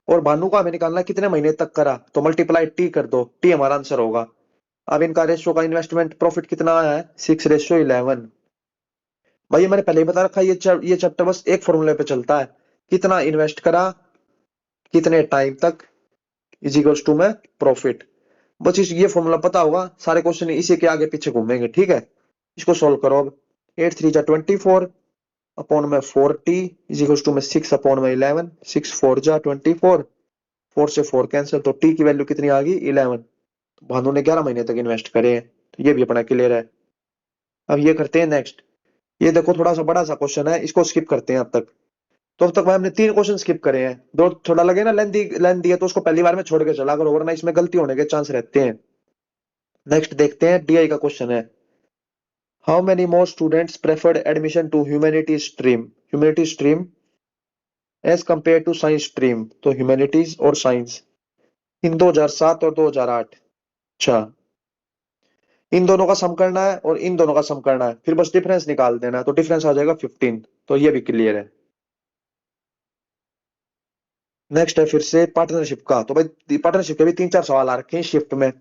और भानु का हमें निकालना कितने महीने तक करा, तो मल्टीप्लाई टी कर दो, टी हमारा आंसर होगा। अब इनका रेशियो का इन्वेस्टमेंट प्रॉफिट कितना आया है 6:11। भाई मैंने पहले ही बता रखा है, ये चैप्टर बस एक फॉर्मूले पे चलता है, कितना इन्वेस्ट करा कितने टाइम तक इज इक्वल्स टू में प्रॉफिट। बस इस ये फॉर्मूला पता होगा, सारे क्वेश्चन इसी के आगे पीछे घूमेंगे, ठीक है। इसको सोल्व करो अब। 8 3 जा 24 अपॉन में 40 इज इक्वल्स टू में 6 अपॉन में 11, 6 4 जा 24, 4 से 4 कैंसिल, तो टी की वैल्यू कितनी आ गई 11। भानु ने 11 महीने तक इन्वेस्ट करे हैं, तो ये भी अपना क्लियर है। अब ये करते हैं नेक्स्ट। ये देखो थोड़ा सा बड़ा सा क्वेश्चन है, इसको स्किप करते हैं अब तक। तो अब तक भाई हमने 3 क्वेश्चन स्किप करे हैं, दो थोड़ा लगे ना लेंदी है, तो उसको पहली बार में छोड़ के चला करो, वरना इसमें गलती होने के चांस रहते हैं। नेक्स्ट देखते हैं, डीआई का क्वेश्चन है। How many more students preferred admission to humanity stream as compare to science stream, तो ह्यूमैनिटीज और साइंस इन 2007 और 2008। अच्छा, इन दोनों का सम करना है और इन दोनों का सम करना है, फिर बस डिफरेंस निकाल देना है, तो डिफरेंस आ जाएगा 15, तो ये भी क्लियर है। नेक्स्ट है फिर से पार्टनरशिप का। तो भाई पार्टनरशिप के भी 3 4 सवाल आ रखे हैं शिफ्ट में।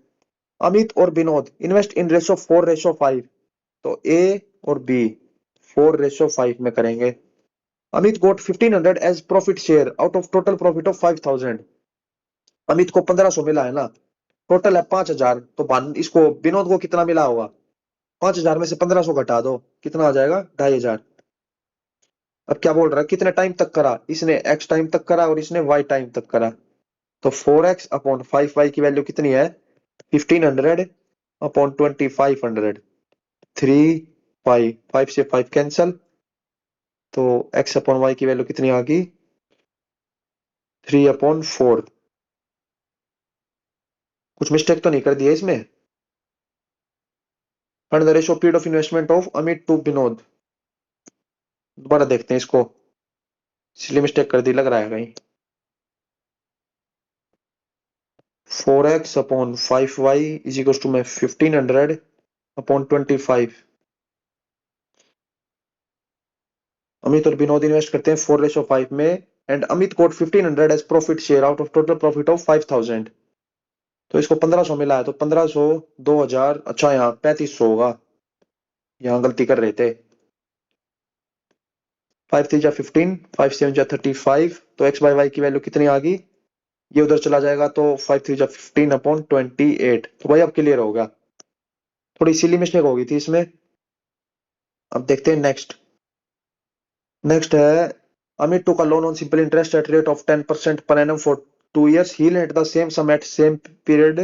अमित और विनोद इन्वेस्ट इन रेशो 4:5, तो ए और बी 4:5 में करेंगे। Amit got 1500 as profit share out of total profit of 5000। Amit को 1500 मिला है ना, टोटल है 5000, तो इसको विनोद को कितना मिला होगा? 5000 में से 1500 घटा दो, कितना आ जाएगा? 2500। अब क्या बोल रहा है, कितने टाइम तक करा इसने? एक्स टाइम तक करा और इसने वाई टाइम तक करा। तो 4x अपॉन 5y की वैल्यू कितनी है? 1500 अपॉन 2500। 3 5 से 5 कैंसल, तो x अपॉन वाई की वैल्यू कितनी आ गई? 3/4। कुछ मिस्टेक तो नहीं कर दिया इसमें? Find the ratio period of investment of Amit to Vinod. दोबारा देखते हैं इसको, इसलिए मिस्टेक कर दी लग रहा है कहीं। 4x upon 5y is equal to में 1500 अपॉन 25। अमित और विनोद इन्वेस्ट करते हैं 4:5 में, and Amit got 1500 as profit share out of total profit of 5000। तो इसको 1500 मिला है, तो 1500 2000, अच्छा यहाँ 3500 होगा, यहाँ गलती कर रहे थे। 5 3 जा 15, 5 7 जा 35, तो एक्स बाई वाई की वैल्यू कितनी आ गई? ये उधर चला जाएगा, तो 5 3 जा 15 अपॉन 28। तो भाई अब क्लियर होगा, थोड़ी सिली मिस्टेक हो गई थी इसमें। अब देखते हैं नेक्स्ट। नेक्स्ट है, अमित टू का loan on simple interest at rate of 10% पर annum for 2 years। He lent the same sum at same period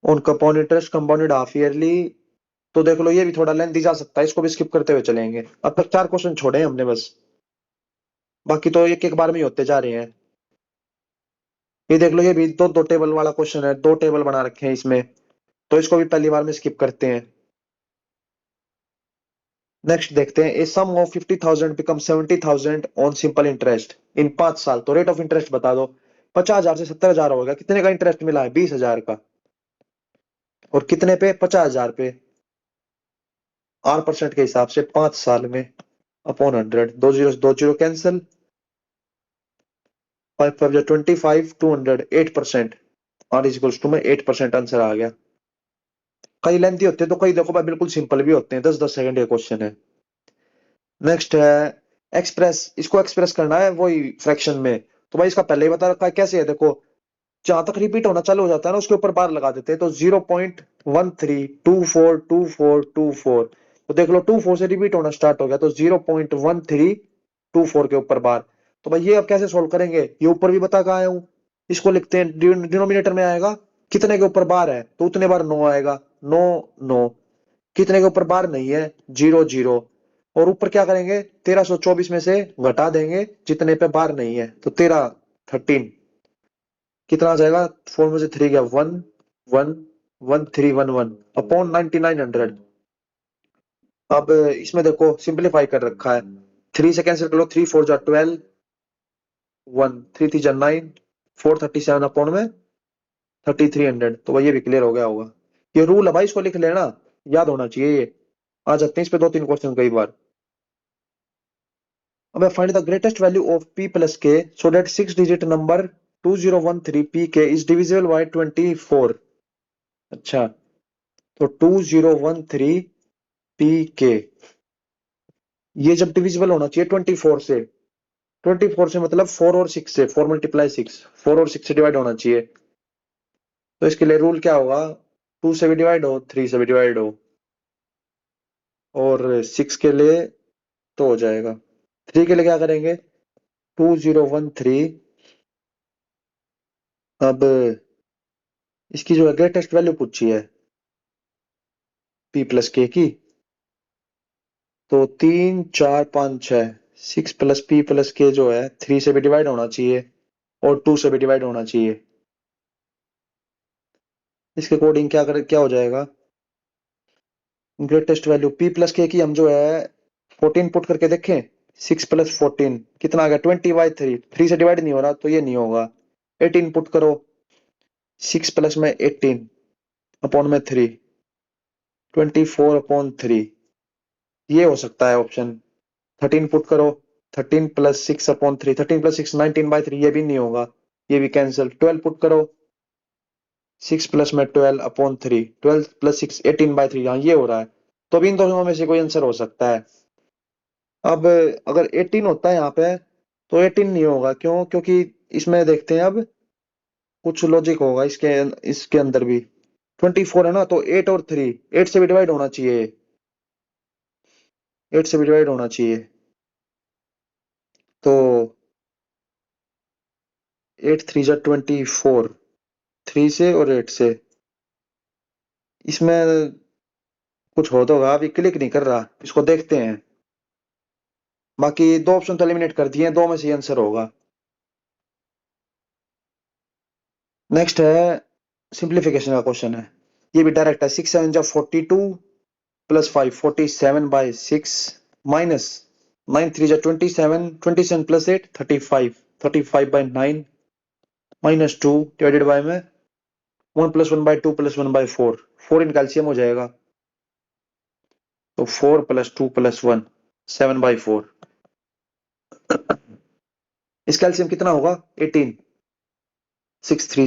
on compound interest compounded half yearly. तो देख लो, ये भी थोड़ा लेंथी जा सकता है, इसको भी स्किप करते हुए चलेंगे। अब तक 4 क्वेश्चन छोड़े हैं हमने बस, बाकी तो एक एक बार में ही होते जा रहे हैं। ये देख लो, ये भी दो दो टेबल वाला क्वेश्चन है, 2 टेबल बना रखे हैं इसमें, तो इसको भी पहली बार में स्किप करते हैं। नेक्स्ट देखते हैं, a sum of 50,000 become 70,000 on simple interest in 5 साल। तो रेट ऑफ इंटरेस्ट बता दो। 50,000 से 70,000 होगा, कितने का इंटरेस्ट मिला है? 20,000 का। और कितने पे? 50,000 पे। 8% के हिसाब से 5 साल में upon 100। 2 zero cancel, 5 5 25, 200, 8%। R is equals to में 8% आंसर आ गया। कई लेंथी होते हैं, तो कई देखो भाई बिल्कुल सिंपल भी होते हैं, 10-10 सेकंड के क्वेश्चन है। नेक्स्ट है एक्सप्रेस, इसको एक्सप्रेस करना है वही फ्रैक्शन में। तो भाई इसका पहले ही बता रखा है, कैसे है देखो, जहां तक रिपीट होना चालू हो जाता है ना, उसके ऊपर बार लगा देते हैं। तो 0.13242424। तो देख लो 24 से रिपीट होना स्टार्ट हो गया, तो 0.1324 के ऊपर बार। तो भाई ये अब कैसे सोल्व करेंगे? ये ऊपर भी बता के आया हूं, इसको लिखते हैं, डिनोमिनेटर में आएगा कितने के ऊपर बार है, तो उतने बार 9 आएगा। 9 9, कितने के ऊपर बार नहीं है? 0 0। और ऊपर क्या करेंगे? 1324 में से घटा देंगे जितने पे बार नहीं है, तो 13 कितना आ जाएगा? 4 में से 3 गया 1 1 1 3 1 1 अपॉन 9900। अब इसमें देखो सिंपलीफाई कर रखा है, 3 से कैंसिल कर लो, 3 4 जा 12, 1 3 3 जा 9, 437 अपॉन में 3300। तो भाई ये भी क्लियर हो गया होगा। ये रूल है भाई, इसको लिख लेना, याद होना चाहिए ये। आ जाते हैं इस पे 2-3 क्वेश्चन कई बार। अब find the greatest value of p plus K so that 6 digit number 2013 p K is divisible by 24। अच्छा, तो 2013 p के, ये जब डिविजिबल होना चाहिए 24 से, 24 से मतलब 4 और 6 से, 4 मल्टीप्लाई 6, 4 और 6 से डिवाइड होना चाहिए। तो इसके लिए रूल क्या होगा? 2 से भी डिवाइड हो, 3 से भी डिवाइड हो, और 6 के लिए तो हो जाएगा। 3 के लिए क्या करेंगे? 2013, अब इसकी जो है ग्रेटेस्ट वैल्यू पूछी है p प्लस के की, तो 3 4 5 6, 6 प्लस p प्लस के जो है 3 से भी डिवाइड होना चाहिए और 2 से भी डिवाइड होना चाहिए। इसके अकॉर्डिंग क्या हो जाएगा? ग्रेटेस्ट वैल्यू p प्लस के की हम जो है 14 पुट करके देखें। 6 प्लस 14 कितना आ गया? 20/3। 3 से डिवाइड नहीं हो रहा, तो ये नहीं होगा। 18 पुट करो, 6 प्लस में 18 अपॉन में 3, 24/3, ये हो सकता है ऑप्शन। 13 पुट करो, 13 प्लस 6/3, 13 प्लस 6 19/3, ये भी नहीं होगा, ये भी कैंसिल। 12 पुट करो, 6 प्लस में 12/3, 12 प्लस 6 18/3, हाँ ये हो रहा है। तो अब इन दोनों में से कोई आंसर हो सकता है। अब अगर 18 होता है यहाँ पे तो 18 नहीं होगा, क्यों? क्योंकि इसमें देखते हैं अब कुछ लॉजिक होगा इसके इसके अंदर भी। 24 है ना, तो 8 और 3, 8 से भी डिवाइड होना चाहिए, 8 से भी डिवाइड होना चाहिए। तो 8 3 जा 24, 3 से और 8 से। इसमें कुछ हो तो होगा, अभी क्लिक नहीं कर रहा, इसको देखते हैं। बाकी दो ऑप्शन तो एलिमिनेट कर दिए हैं, दो में से आंसर होगा। नेक्स्ट है सिंप्लीफिकेशन का क्वेश्चन है, ये भी डायरेक्ट है। 6 7 जा 42 प्लस 5 47/6 माइनस 9 3 जा 27 27 प्लस 8 35 35/9 माइनस 2 डिवाइडेड बाय में 1 प्लस 1/2 प्लस 1/4, 4 इन कैल्सियम हो जाएगा, तो 4 प्लस 2 प्लस 1 7/4। इस कैल्सियम कितना होगा? 18। 6 3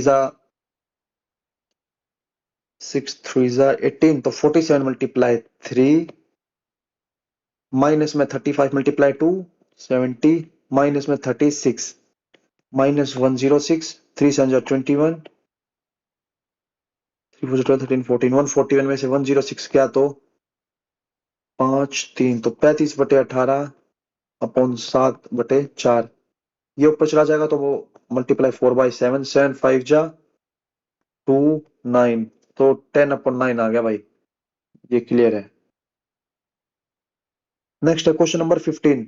जा 18, तो 47 मल्टीप्लाई 3 माइनस में 35 मल्टीप्लाई 2 70 माइनस में 36 माइनस 106 3 7 जा 21 3 4 12 13 14 141 में से 106 क्या, तो 5 3, तो 35/18 अपॉन 7/4। ये ऊपर चला जाएगा तो वो मल्टीप्लाई 4/7 7 5 जा 2 9, तो 10/9 आ गया भाई, ये क्लियर है। नेक्स्ट है question number 15।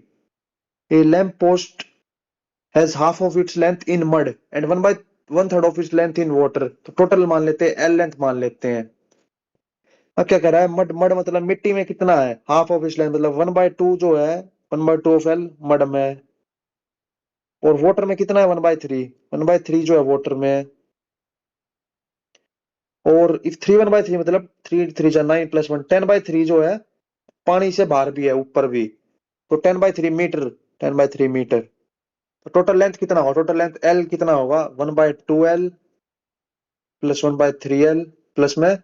A lamp post has half of its length in mud and 1/1/3 of its length in water, तो टोटल मान लेते हैं, एल लेंथ मान लेते हैं। अब क्या कह रहा है, मड मड मतलब मिट्टी में कितना है, हाफ ऑफ इट्स लेंथ मतलब 1/2 जो है, 1/2 ऑफ एल मड में, और वाटर में कितना है 1/3, 1/3 जो है वाटर में। और इफ 3 1/3 मतलब 3 3 जा 9 प्लस 1 10/3 जो है पानी से बाहर भी है ऊपर भी, तो 10/3 मीटर, 10/3 मीटर। तो टोटल लेंथ कितना होगा, टोटल लेंथ एल कितना होगा, 1/2 एल प्लस 1/3 एल प्लस में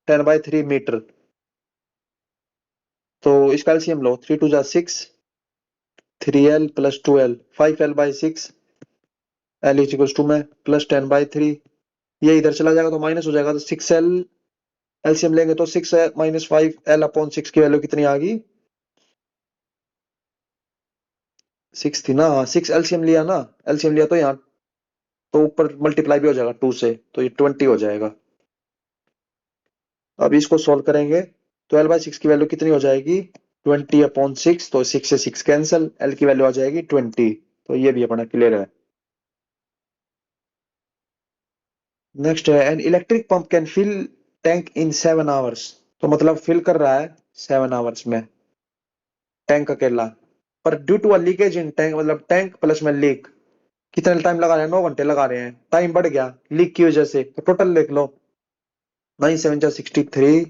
10/3 मीटर। तो इसका एलसीएम लो, 3 2 जा 6, 3 L plus 2 L 5 L/6, L is equal to में प्लस 10/3। ये इधर चला जाएगा तो माइनस हो जाएगा, तो 6L एलसीएम लेंगे तो 6 माइनस 5L/6 की वैल्यू कितनी आ गई, 6 थी ना, 6 एलसीएम लिया ना, एलसीएम लिया तो यहाँ तो ऊपर मल्टीप्लाई भी हो जाएगा 2 से, तो ये 20 हो जाएगा। अब इसको सोल्व करेंगे, 12/6 की वैल्यू कितनी हो जाएगी, 20/6, तो 6 से 6 कैंसिल, एल की वैल्यू आ जाएगी 20। तो ये भी अपना क्लियर है। नेक्स्ट है an electric pump can fill tank in 7 hours, तो मतलब फिल कर रहा है 7 आवर्स में टैंक अकेला, पर due to a leakage in tank, मतलब टैंक प्लस में लीक, कितना टाइम लगा रहे हैं, 9 घंटे लगा रहे हैं, टाइम बढ़ गया लीक की वजह से, तो टोटल देख लो, 9 7 जा 63,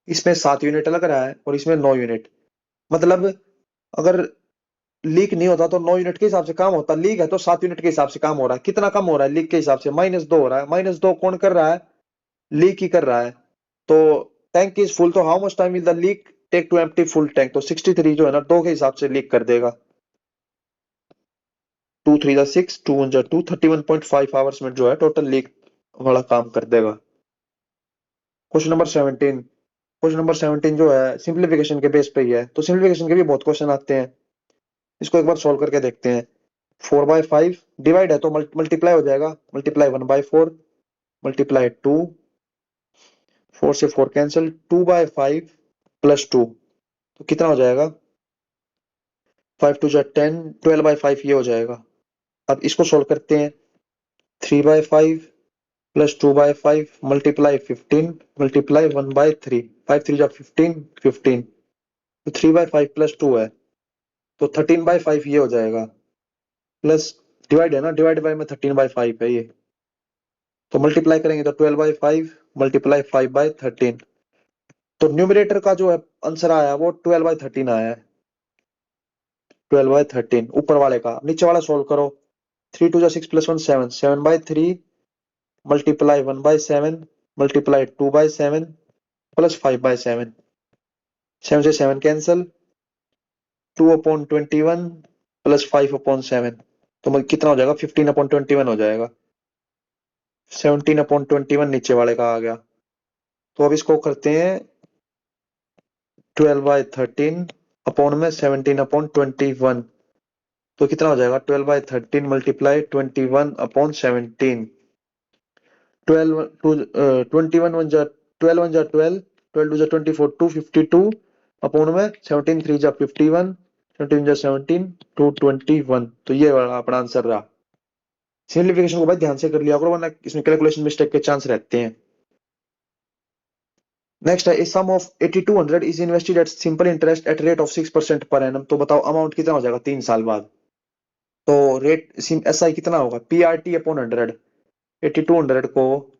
इसमें 7 यूनिट लग रहा है और इसमें 9 यूनिट, मतलब अगर लीक नहीं होता तो 9 यूनिट के हिसाब से काम होता, लीक है तो 7 यूनिट के हिसाब से काम हो रहा है, कितना कम हो रहा है लीक के हिसाब से, -2 हो रहा है, -2 कौन कर रहा है, लीक ही कर रहा है। तो टैंक इज फुल, तो how much time will the leak take to empty full tank, तो 63 जो है ना 2 के हिसाब से लीक कर देगा, 2 3 जा 6 2 1 जा 2 31.5 आवर्स में जो है टोटल लीक वाला काम कर देगा। Question number 17। क्वेश्चन नंबर 17 जो है सिंप्लीफिकेशन के बेस पे ही है, तो सिंप्लीफिकेशन के भी बहुत क्वेश्चन आते हैं, इसको एक बार सोल्व करके देखते हैं। 4/5 डिवाइड है तो मल्टीप्लाई हो जाएगा, मल्टीप्लाई 1/4 मल्टीप्लाई 2, 4 से 4 कैंसिल, 2/5 प्लस 2, तो कितना हो जाएगा, 5 2 जा 10, 12/5 ये हो जाएगा। अब इसको सोल्व करते हैं, 3/5 प्लस 2/5 मल्टीप्लाई 15 मल्टीप्लाई 1/3, 5 3 जा 15 15, तो 3/5 प्लस 2 है, तो 13/5 ये हो जाएगा, प्लस डिवाइड है ना, डिवाइड बाय में 13/5 है ये, तो मल्टीप्लाई करेंगे तो 12/5 मल्टीप्लाई 5/13, तो न्यूमरेटर का जो है आंसर आया वो 12/13 आया है, 12/13 ऊपर वाले का। नीचे वाला सोल्व करो, 3 2 जा 6 प्लस 1 7, 7/3 मल्टीप्लाई 1/7 मल्टीप्लाई 2/7 प्लस 5/7, 7 से 7 कैंसिल, 2/21 प्लस 5/7, तो कितना हो जाएगा? 15/21 हो जाएगा। 17/21 नीचे वाले का आ गया। तो अब इसको करते हैं 12/13 अपॉन में 17/21, तो कितना हो जाएगा? 12/13 मल्टीप्लाई 21/17। 12 252 अपॉन में 17 3 जा 51, 17 जा 17 221, तो ये वाला अपना आंसर रहा। सिंप्लीफिकेशन को भाई ध्यान से कर लिया करो, वरना इसमें कैलकुलेशन मिस्टेक के चांस रहते हैं। नेक्स्ट है, sum of 8200 is invested at simple interest at rate of 6% per annum, तो बताओ अमाउंट कितना हो जाएगा 3 साल बाद? तो रेट एस आई कितना होगा? PRT अपॉन 100, 8200 को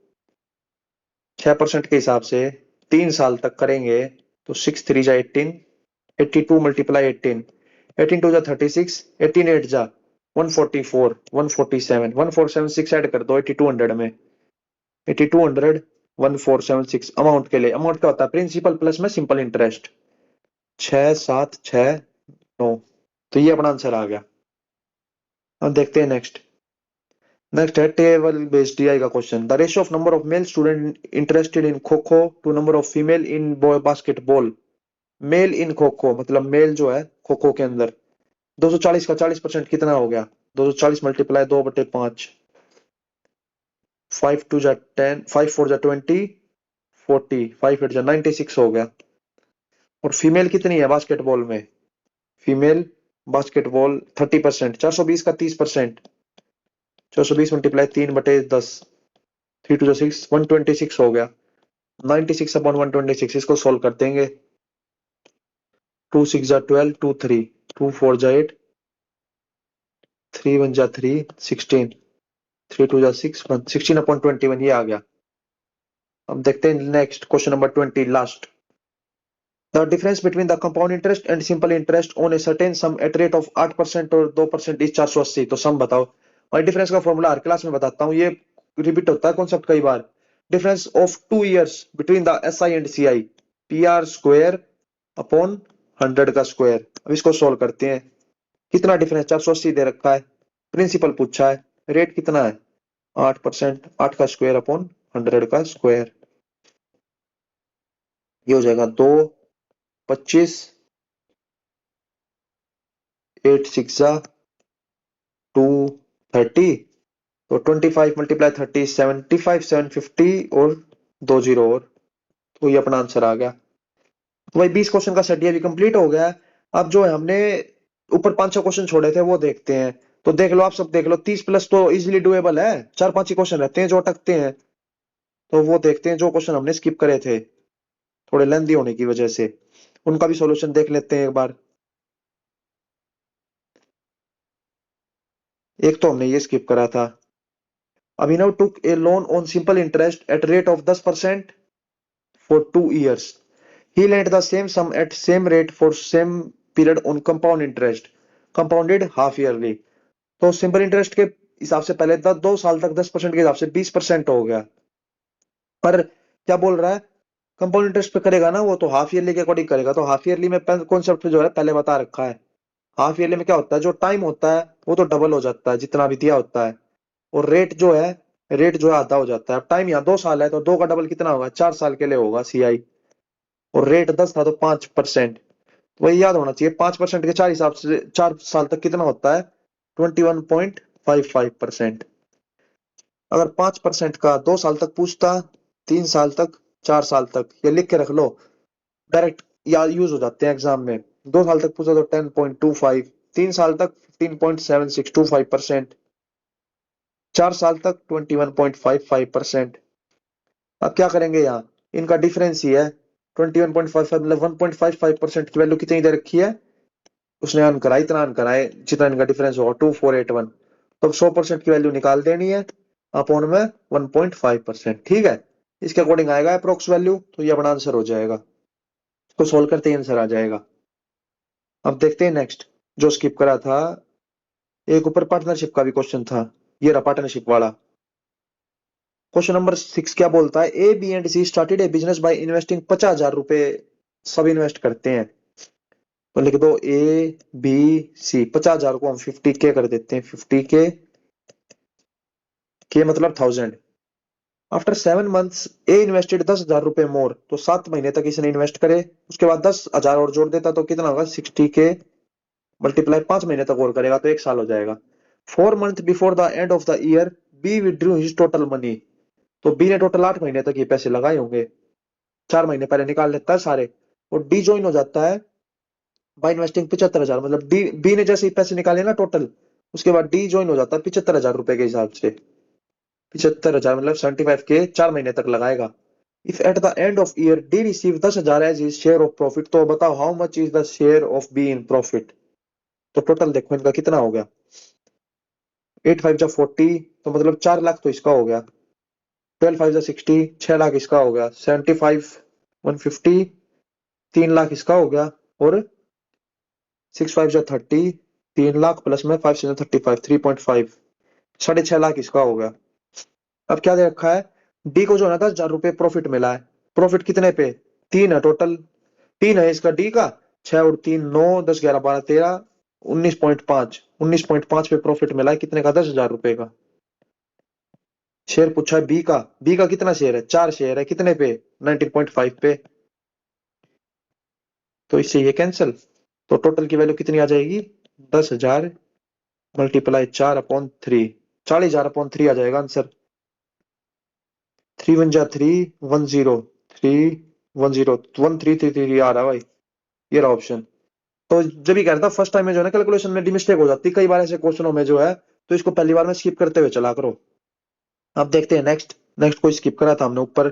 6% के हिसाब से 3 साल तक करेंगे तो 6 3 जा 18, 82 मल्टीप्लाई 18, 18 2 जा 36, 18 8 जा 144, 147, 1476 ऐड कर दो 8200 में, 8200 1476 अमाउंट के लिए। अमाउंट क्या होता है? प्रिंसिपल प्लस में सिंपल इंटरेस्ट, 6769, तो ये अपना आंसर आ गया। अब देखते हैं नेक्स्ट। नेक्स्ट है टेबल बेस्ड डीआई का question. The ratio of number of male student interested in kho kho to number of female in basketball. Male in kho kho मतलब मेल जो है खो खो के अंदर, 240 का 40% कितना हो गया? 240 मल्टीप्लाई 2/5, 5 2 जा 10, 5 4 जा 20, 40, 5 8 जा 96 हो गया। और फीमेल कितनी है बास्केटबॉल में? फीमेल बास्केटबॉल 30%, 420 का 30%, 420 मल्टीप्लाई 3/10, 3 2 जा 6, 126 हो गया। 96 अपॉन 126 इसको सोल्व कर देंगे। 2 6 जा 12, 2 3, 2 4 जा 8, 3 1 जा 3, 16, 3 2 जा 6, 1, 16/21 ये आ गया। अब देखते हैं next question number 20 last. The difference between the compound interest and simple interest on a certain some eight rate of 8% और 2% इज 480, तो सम बताओ। और डिफरेंस का फॉर्मूला हर क्लास में बताता हूँ, ये रिपीट होता है कॉन्सेप्ट कई बार। Difference of 2 years between the SI and CI, PR square upon 100 का स्क्वायर। अब इसको सोल्व करते हैं। कितना डिफरेंस? 480 दे रखा है, प्रिंसिपल पूछा है, रेट कितना है? 8%, 8 का स्क्वायर अपॉन 100 का स्क्वायर, ये हो जाएगा 2 25, 8 6 2 30, तो 25 मल्टीप्लाई 30 75, 750 और 2 जीरो और, तो ये अपना आंसर आ गया। तो भाई 20 क्वेश्चन का सेट ये भी कंप्लीट हो गया है। अब जो है हमने ऊपर 5-6 क्वेश्चन छोड़े थे वो देखते हैं। तो देख लो, आप सब देख लो, 30 प्लस तो इजीली डुएबल है, 4-5 ही क्वेश्चन रहते हैं जो अटकते हैं। तो वो देखते हैं जो क्वेश्चन हमने स्किप करे थे थोड़े लेंदी होने की वजह से, उनका भी सॉल्यूशन देख लेते हैं एक बार। एक तो हमने ये स्किप करा था। Abhinav took a loan on simple interest at rate of 10% for 2 years. He lent the same sum at same rate for same period on compound interest, compounded half yearly. तो सिंपल इंटरेस्ट के हिसाब से पहले 2 साल तक 10% के हिसाब से 20% हो गया। पर क्या बोल रहा है? कंपाउंड इंटरेस्ट पे करेगा ना वो, तो हाफ ईयरली के अकॉर्डिंग करेगा। तो हाफ ईयरली में कॉन्सेप्ट जो है पहले बता रखा है। हाफ ईयरली में क्या होता है, जो टाइम होता है वो तो डबल हो जाता है जितना भी दिया होता है, और रेट जो है आधा हो जाता है। अब टाइम यहाँ 2 साल है तो 2 का डबल कितना होगा? 4 साल के लिए होगा CI, और रेट 10 था तो 5%, वही याद होना चाहिए। 5% के 4 हिसाब से 4 साल तक कितना होता है? 21.55%। अगर 5% का 2 साल तक पूछता, 3 साल तक, 4 साल तक, ये लिख के रख लो, डायरेक्ट या यूज हो जाते हैं एग्जाम में। 2 साल तक पूछा तो 10.25, 3 साल तक 15.7625%, 4 साल तक 21.55%। अब क्या करेंगे यहाँ? इनका डिफरेंस ही है 21.55, मतलब 1.55% की वैल्यू कितनी दे रखी है उसने? अन कराई, इतना अन कराए जितना इनका डिफरेंस होगा 2481, तो 100% की वैल्यू निकाल देनी है अपॉन में 1.5%। ठीक है, इसके अकॉर्डिंग आएगा अप्रोक्स वैल्यू, तो ये अपना आंसर हो जाएगा। इसको सोल्व करते ही आंसर आ जाएगा। अब देखते हैं नेक्स्ट जो स्किप करा था। एक ऊपर पार्टनरशिप का भी क्वेश्चन था, ये रहा पार्टनरशिप वाला। क्वेश्चन नंबर 6 क्या बोलता है? A, B and C started A business by investing 50,000 रुपए, सब इन्वेस्ट करते हैं। तो लिख दो ABC। 50,000 को हम 50K कर देते हैं। 50K मतलब 1000। आफ्टर 7 मंथ्स ए इन्वेस्टेड 10,000 रुपए मोर। तो 7 महीने तक इसने इन्वेस्ट करे, उसके बाद 10,000 और जोड़ देता तो कितना होगा? 60K मल्टीप्लाई 5 महीने तक और करेगा तो 1 साल हो जाएगा। 4 month before the end of the year B withdrew his total money. तो बी ने टोटल 8 महीने तक ये पैसे लगाए होंगे, 4 महीने पहले निकाल लेता है सारे, और डी ज्वाइन हो जाता है बाय इन्वेस्टिंग 75,000। मतलब डी बी ने जैसे ही पैसे निकाले ना टोटल, उसके बाद डी ज्वाइन हो जाता है 75,000 रुपए के हिसाब से। 75,000 मतलब 75K 4 महीने तक लगाएगा। If at the end of year they receive 10,000 as his share of profit, तो बताओ how much is the share of B in profit. तो टोटल देखो इनका कितना हो गया। 8 5 जा 40, तो मतलब 4 लाख तो इसका हो गया। 12 5 जा 60, 6 लाख इसका हो गया। 75 150, 3 लाख इसका हो गया। और 6 5 जा 30, 3 लाख प्लस में 5 7 35, 3.5, 6.5 लाख इसका हो गया। अब क्या दे रखा है? डी को जो है ना 10,000 रुपए प्रॉफिट मिला है। प्रॉफिट कितने पे? 3 है टोटल। 3 है इसका डी का। 6 और 3 9, 10 11 12 13, 19.5। 19.5 पे प्रॉफिट मिला है कितने का? 10,000 रुपए का। शेयर पूछा है बी का। बी का कितना शेयर है? 4 शेयर है। कितने पे? 19.5 पे। तो इससे ये कैंसिल। तो टोटल की वैल्यू कितनी आ जाएगी? 10,000 मल्टीप्लाई 4/3, 40,000/3 आ जाएगा आंसर। 3 1 जा 3 1 0 3 1 0 1 3 3 3 आ रहा है भाई। ये रहा ऑप्शन। तो जब ये कह रहा था फर्स्ट टाइम में जो है ना कैलकुलेशन में मिस्टेक हो जाती है कई बार ऐसे क्वेश्चनों में जो है, तो इसको पहली बार में स्किप करते हुए चला करो। अब देखते हैं नेक्स्ट। नेक्स्ट को स्किप करा था हमने ऊपर।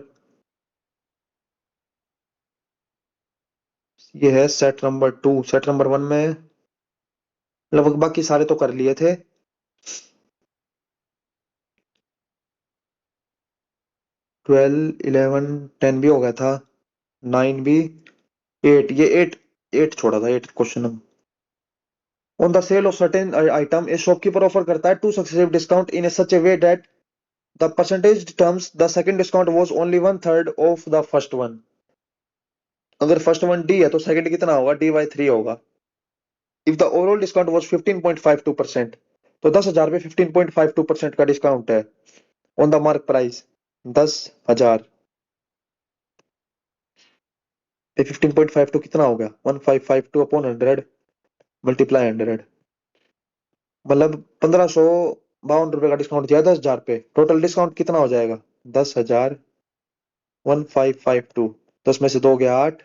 ये है सेट नंबर 2। सेट नंबर 1 में लगभग बाकी सारे तो कर लिए थे। 12 11 10 भी हो गया था, 9 भी, 8। ये 8 8 छोड़ा था, 8 question. On the sale of certain item a shopkeeper offer करता है two successive discount in such a way that the percentage terms the second discount was only 1/3 of the first one. अगर फर्स्ट वन डी है तो second कितना होगा? D/3 होगा। If the overall discount was 15.52%, तो 10,000 पे 15.52% का डिस्काउंट है ऑन द मार्क प्राइस। 10,000 पे 15.52 कितना हो गया? 1552/100 मल्टीप्लाई 100। मतलब 1,552 रुपए का डिस्काउंट दिया 10,000 पे। टोटल डिस्काउंट कितना हो जाएगा? 10,000 1552। 10 में से 2 गया 8,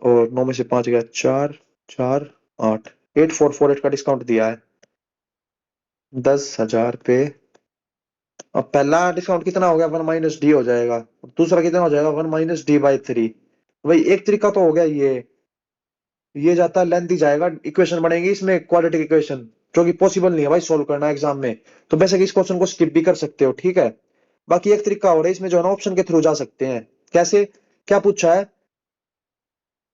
और 9 में से 5 गया 4 4 8। 8448 का डिस्काउंट दिया है 10,000 पे। अब पहला डिस्काउंट कितना हो गया? 1 - D हो जाएगा। दूसरा कितना हो जाएगा? 1 - D/3। भाई एक तरीका तो हो गया ये जाता लेंथ ही जाएगा। इक्वेशन बनेगी इसमें क्वाड्रेटिक इक्वेशन, जो कि पॉसिबल नहीं है भाई सोल्व करना एग्जाम में। तो वैसे इस क्वेश्चन को स्किप भी कर सकते हो, ठीक है। बाकी एक तरीका और है इसमें जो है ना, ऑप्शन के थ्रू जा सकते हैं। कैसे? क्या पूछा है?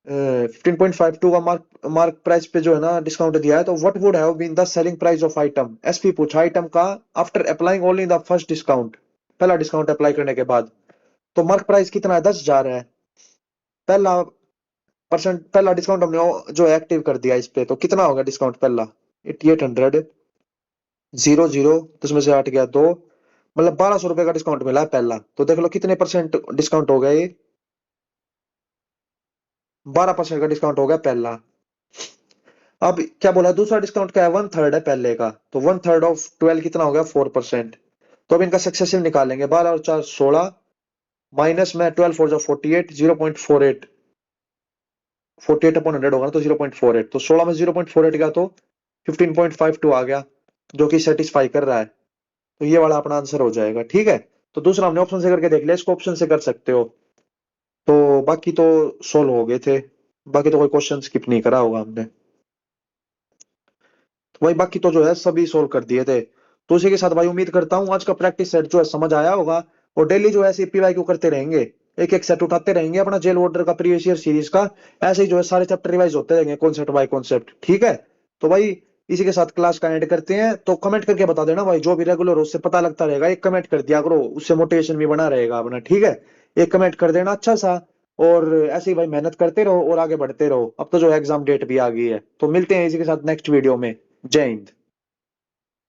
15.52 का मार्क मार्क प्राइस पे जो है ना डिस्काउंट दिया है, तो what would have been the selling price of item. SP पूछा आइटम का after applying only the first discount, पहला डिस्काउंट अप्लाई करने के बाद। तो मार्क प्राइस कितना है? 10,000 है। पहला पहला डिस्काउंट हमने जो एक्टिव कर दिया इस पे, तो कितना होगा डिस्काउंट पहला? 8800 00, 10 में से 8 गया 2, मतलब 1,200 रुपए का डिस्काउंट मिला है पहला। तो देख लो कितने परसेंट डिस्काउंट हो गया ये? 12% का डिस्काउंट हो गया पहला। अब क्या बोला? दूसरा डिस्काउंट क्या है? 1/3 है पहले का, तो 1/3 ऑफ 12 कितना हो गया? 4%। तो अब इनका सक्सेसिव निकालेंगे। 12 और 4 16, माइनस में 12 4 48, 0.48, 48/100 होगा ना, तो 0.48। तो 16 में 0.48 गया तो 15.52 आ गया, जो कि सेटिस्फाई कर रहा है। तो ये वाला अपना आंसर हो जाएगा, ठीक है। तो दूसरा हमने ऑप्शन से करके देख लिया, इसको ऑप्शन से कर सकते हो। तो बाकी तो सोल्व हो गए थे। बाकी तो कोई क्वेश्चन स्किप नहीं करा होगा हमने। तो भाई बाकी तो जो है सभी सोल्व कर दिए थे। तो उसी के साथ भाई उम्मीद करता हूँ आज का प्रैक्टिस सेट जो है समझ आया होगा। और डेली जो है ऐसे PYQ करते रहेंगे, एक एक सेट उठाते रहेंगे अपना जेल वार्डर का प्रीवियस ईयर सीरीज का। ऐसे ही जो है सारे चैप्टर रिवाइज होते रहेंगे कॉन्सेप्ट बाय कॉन्सेप्ट, ठीक है। तो भाई इसी के साथ क्लास का एंड करते हैं। तो कमेंट करके बता देना भाई, जो भी रेगुलर हो उससे पता लगता रहेगा। एक कमेंट कर दिया करो, उससे मोटिवेशन भी बना रहेगा अपना, ठीक है। एक कमेंट कर देना अच्छा सा। और ऐसे ही भाई मेहनत करते रहो और आगे बढ़ते रहो। अब तो जो एग्जाम डेट भी आ गई है, तो मिलते हैं इसी के साथ नेक्स्ट वीडियो में। जय हिंद।